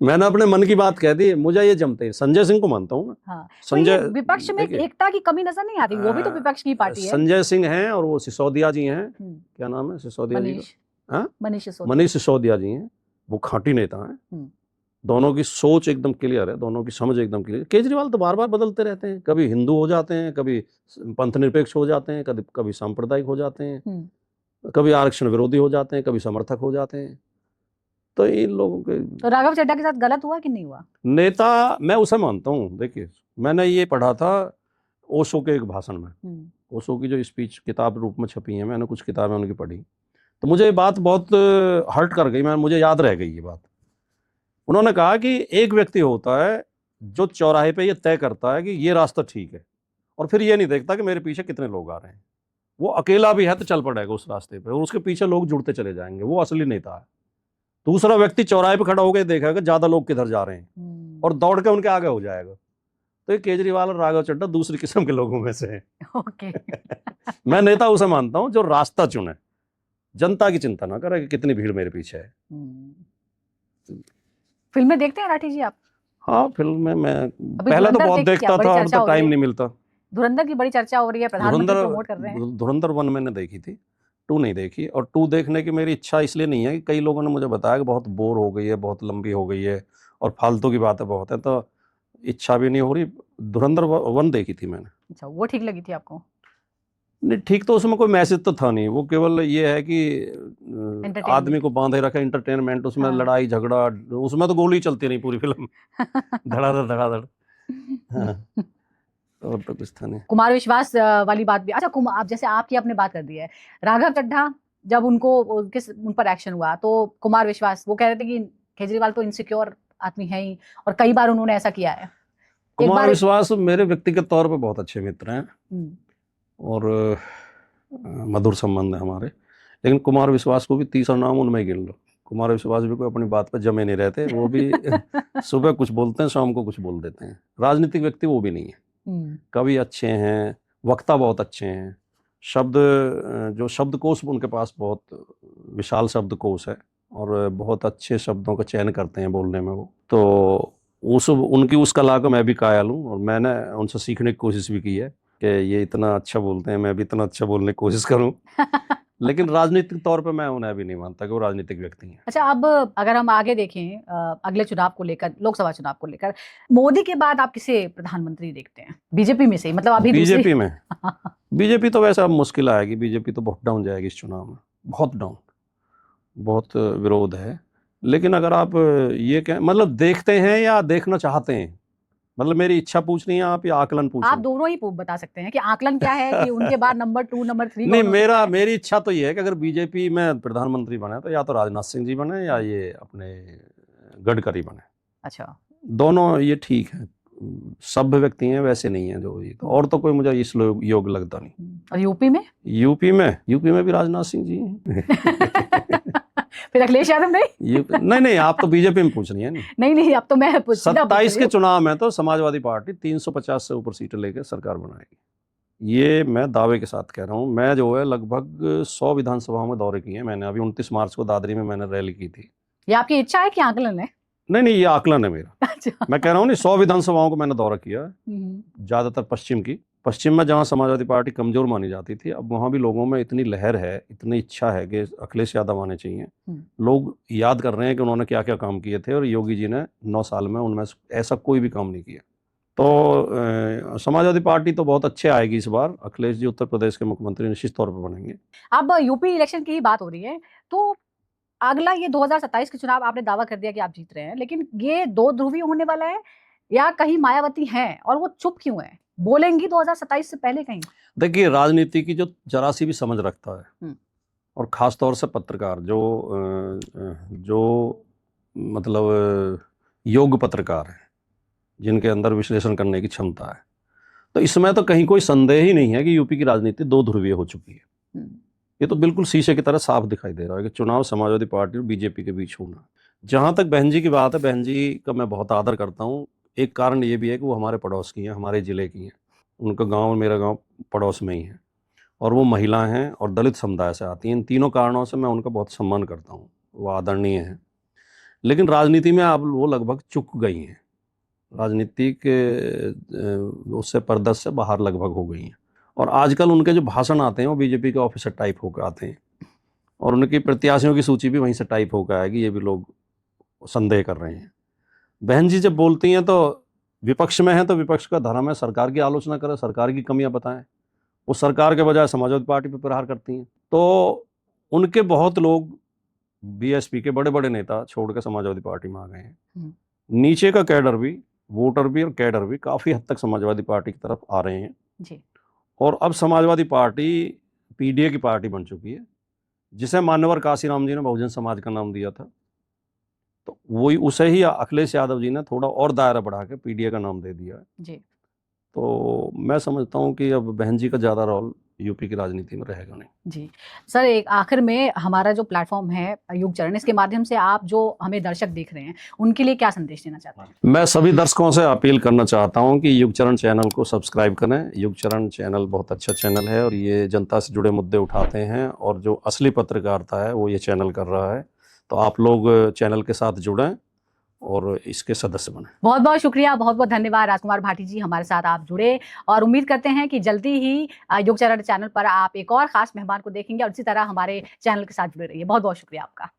मैंने अपने मन की बात कह दी, मुझे ये जमते हैं। संजय सिंह को मानता हूँ मैं। हाँ, संजय तो विपक्ष में एकता की कमी नजर नहीं आती, वो भी तो विपक्ष की पार्टी है। संजय सिंह हैं और वो सिसोदिया जी हैं, क्या नाम है सिसोदिया जी का? मनीष सिसोदिया जी हैं, वो खाटी नेता हैं। दोनों की सोच एकदम क्लियर है, दोनों की समझ एकदम क्लियर। केजरीवाल तो बार बार बदलते रहते हैं, कभी हिंदू हो जाते हैं, कभी पंथ निरपेक्ष हो जाते हैं, कभी सांप्रदायिक हो जाते हैं, कभी आरक्षण विरोधी हो जाते हैं, कभी समर्थक हो जाते हैं। तो इन लोगों के, तो राघव चड्ढा के साथ गलत हुआ कि नहीं हुआ? नेता मैं उसे मानता हूँ। देखिए, मैंने ये पढ़ा था ओशो के एक भाषण में, ओशो की जो स्पीच किताब रूप में छपी है, मैंने कुछ किताबें उनकी पढ़ी, तो मुझे ये बात बहुत हर्ट कर गई, मुझे याद रह गई ये बात। उन्होंने कहा कि एक व्यक्ति होता है जो चौराहे पे ये तय करता है कि ये रास्ता ठीक है, और फिर ये नहीं देखता कि मेरे पीछे कितने लोग आ रहे हैं। वो अकेला भी है तो चल पड़ेगा उस रास्ते पे, और उसके पीछे लोग जुड़ते चले जाएंगे, वो असली नेता है। दूसरा व्यक्ति चौराहे पे खड़ा होकर देखेगा ज्यादा लोग किधर जा रहे हैं, और दौड़ के उनके आगे हो जाएगा। तो ये केजरीवाल और राघव चड्ढा दूसरी किस्म के लोगों में से हैं। ओके। मैं नेता उसे मानता हूँ जो रास्ता चुने, जनता की चिंता ना करे कि कितनी भीड़ मेरे पीछे है। फिल्में देखते हैं राठी जी आप? हाँ, फिल्म मैं पहले तो बहुत देखता था, अब तो टाइम नहीं मिलता। धुरंधर की बड़ी चर्चा हो रही है, प्रधानमंत्री प्रमोट कर रहे हैं। धुरंधर 1 मैंने देखी थी, 2 नहीं देखी, और 2 देखने की मेरी इच्छा इसलिए नहीं है कि कई लोगों ने मुझे बताया कि बहुत बोर हो गई है, बहुत लंबी हो गई है, और फालतू की बातें बहुत है, तो इच्छा भी नहीं हो रही। धुरंधर 1 देखी थी मैंने। अच्छा, वो ठीक लगी थी आपको? नहीं ठीक, तो उसमें कोई मैसेज तो था नहीं, वो केवल ये है कि आदमी को बांधे रखा, एंटरटेनमेंट, उसमें लड़ाई झगड़ा, उसमें तो गोली चलती नहीं पूरी फिल्म। धड़ाधड़। हाँ, और तो कुछ था नहीं। कुमार विश्वास वाली बात भी, अच्छा आप जैसे आपकी आपने बात कर दी है, राघव चड्ढा जब उन पर एक्शन हुआ तो कुमार विश्वास वो कह रहे थे कि केजरीवाल तो इनसिक्योर आदमी है ही, और कई बार उन्होंने ऐसा किया है। कुमार विश्वास मेरे व्यक्तिगत तौर पर बहुत अच्छे मित्र हैं, और मधुर संबंध है हमारे, लेकिन कुमार विश्वास को भी तीसरा नाम उनमें गिन लो। कुमार विश्वास भी कोई अपनी बात पर जमे नहीं रहते, वो भी सुबह कुछ बोलते हैं, शाम को कुछ बोल देते हैं। राजनीतिक व्यक्ति वो भी नहीं है। कवि अच्छे हैं, वक्ता बहुत अच्छे हैं, जो शब्दकोश उनके पास बहुत विशाल शब्दकोश है, और बहुत अच्छे शब्दों का चयन करते हैं बोलने में वो। तो उनकी उस कला का मैं भी कायल हूँ, और मैंने उनसे सीखने की कोशिश भी की है कि ये इतना अच्छा बोलते हैं, मैं भी इतना अच्छा बोलने की कोशिश करूं। लेकिन राजनीतिक तौर पे मैं उन्हें भी नहीं मानता कि वो राजनीतिक व्यक्ति हैं। अच्छा, अब अगर हम आगे देखें अगले चुनाव को लेकर, लोकसभा चुनाव को लेकर, मोदी के बाद आप किसे प्रधानमंत्री देखते हैं बीजेपी में से? मतलब अभी बीजेपी में बीजेपी तो वैसे अब मुश्किल आएगी, बीजेपी तो बहुत डाउन जाएगी इस चुनाव में, बहुत डाउन, बहुत विरोध है। लेकिन अगर आप ये कहें, मतलब देखते हैं या देखना चाहते हैं, मतलब मेरी इच्छा पूछ रही है आप या आकलन पूछ रहे हैं? आप दोनों ही बता सकते हैं कि आकलन क्या है, कि उनके बाद नंबर 2 नंबर 3। नहीं, मेरी इच्छा तो ये है कि अगर बीजेपी में प्रधानमंत्री बने तो या तो राजनाथ सिंह जी बने या ये अपने गडकरी बने। अच्छा, दोनों ये ठीक है, सभ्य व्यक्ति हैं, वैसे नहीं है जो ये, तो और तो कोई मुझे इस योग लगता नहीं। और यूपी में? यूपी में भी राजनाथ सिंह जी हैं। फिर अखिलेश यादव नहीं? ये नहीं, आप तो बीजेपी में पूछ रही हैं। नहीं, अब तो मैं सीधा पूछ 27 रही के हूँ। चुनाव में तो समाजवादी पार्टी 350 से ऊपर सीटें लेकर सरकार बनाएगी। ये मैं दावे के साथ कह रहा हूँ। मैं जो है लगभग 100 विधानसभाओं में दौरे किए हैं मैंने। अभी 29 मार्च को दादरी में मैंने रैली की थी। ये आपकी इच्छा है कि आकलन है? नहीं, ये आकलन है मेरा। अच्छा। मैं कह रहा हूँ नहीं, 100 विधानसभाओं को मैंने दौरा किया है, हम्म। ज़्यादातर पश्चिम में जहाँ समाजवादी पार्टी कमज़ोर मानी जाती थी, अब वहाँ भी लोगों में इतनी लहर है, इतनी इच्छा है कि अखिलेश यादव आने चाहिए। लोग याद कर रहे हैं कि उन्होंने क्या क्या काम किए थे और योगी जी ने 9 साल में उनमें ऐसा कोई भी काम नहीं किया। तो समाजवादी पार्टी तो बहुत अच्छे आएगी इस बार। अखिलेश जी उत्तर प्रदेश के मुख्यमंत्री निश्चित तौर पर बनेंगे। अब यूपी इलेक्शन की ही बात हो रही है, तो अगला ये 2027 के चुनाव आपने दावा कर दिया कि आप जीत रहे हैं, लेकिन ये 2 ध्रुवीय होने वाला है या कहीं मायावती हैं और वो चुप क्यों है? बोलेंगी 2027 से पहले कहीं? देखिए, राजनीति की जो जरा सी भी समझ रखता है और ख़ास तौर से पत्रकार जो मतलब योग्य पत्रकार हैं, जिनके अंदर विश्लेषण करने की क्षमता है, तो इसमें तो कहीं कोई संदेह ही नहीं है कि यूपी की राजनीति 2 ध्रुवीय हो चुकी है। ये तो बिल्कुल शीशे की तरह साफ दिखाई दे रहा है कि चुनाव समाजवादी पार्टी और बीजेपी के बीच होना। जहाँ तक बहन जी की बात है, बहन जी का मैं बहुत आदर करता हूँ। एक कारण ये भी है कि वो हमारे पड़ोस की हैं, हमारे ज़िले की हैं। उनका गाँव और मेरा गाँव पड़ोस में ही है और वो महिला हैं और दलित समुदाय से आती हैं। इन तीनों कारणों से मैं उनका बहुत सम्मान करता हूँ, वो आदरणीय हैं। लेकिन राजनीति में अब वो लगभग चुक गई हैं, राजनीतिक उससे पर्दा से बाहर लगभग हो गई हैं। और आजकल उनके जो भाषण आते हैं वो बीजेपी के ऑफिसर टाइप होकर आते हैं और उनकी प्रत्याशियों की सूची भी वहीं से टाइप होकर आएगी, ये भी लोग संदेह कर रहे हैं। बहन जी जब बोलती हैं तो विपक्ष में हैं तो विपक्ष का धर्म है सरकार की आलोचना करें, सरकार की कमियां बताएं। वो सरकार के बजाय समाजवादी पार्टी पर प्रहार करती हैं। तो उनके बहुत लोग बीएसपी के बड़े बड़े नेता छोड़ के समाजवादी पार्टी में आ गए हैं। नीचे का कैडर भी, वोटर भी और कैडर भी काफ़ी हद तक समाजवादी पार्टी की तरफ आ रहे हैं जी। और अब समाजवादी पार्टी पीडीए की पार्टी बन चुकी है, जिसे मान्यवर काशीराम जी ने बहुजन समाज का नाम दिया था। तो वही उसे ही अखिलेश यादव जी ने थोड़ा और दायरा बढ़ा के पीडीए का नाम दे दिया है। जी। तो मैं समझता हूँ कि अब बहन जी का ज़्यादा रोल यूपी की राजनीति में रहेगा नहीं। जी। सर, एक आखिर में हमारा जो प्लेटफॉर्म है युग चरण, इसके माध्यम से आप जो हमें दर्शक देख रहे हैं उनके लिए क्या संदेश देना चाहते हैं? मैं सभी दर्शकों से अपील करना चाहता हूं कि युग चरण चैनल को सब्सक्राइब करें। युग चरण चैनल बहुत अच्छा चैनल है और ये जनता से जुड़े मुद्दे उठाते हैं और जो असली पत्रकारिता है वो ये चैनल कर रहा है। तो आप लोग चैनल के साथ जुड़ें और इसके सदस्य बने। बहुत बहुत शुक्रिया, बहुत बहुत धन्यवाद राजकुमार भाटी जी, हमारे साथ आप जुड़े और उम्मीद करते हैं कि जल्दी ही युग चरण चैनल पर आप एक और खास मेहमान को देखेंगे और इसी तरह हमारे चैनल के साथ जुड़े रहिए। बहुत बहुत शुक्रिया आपका।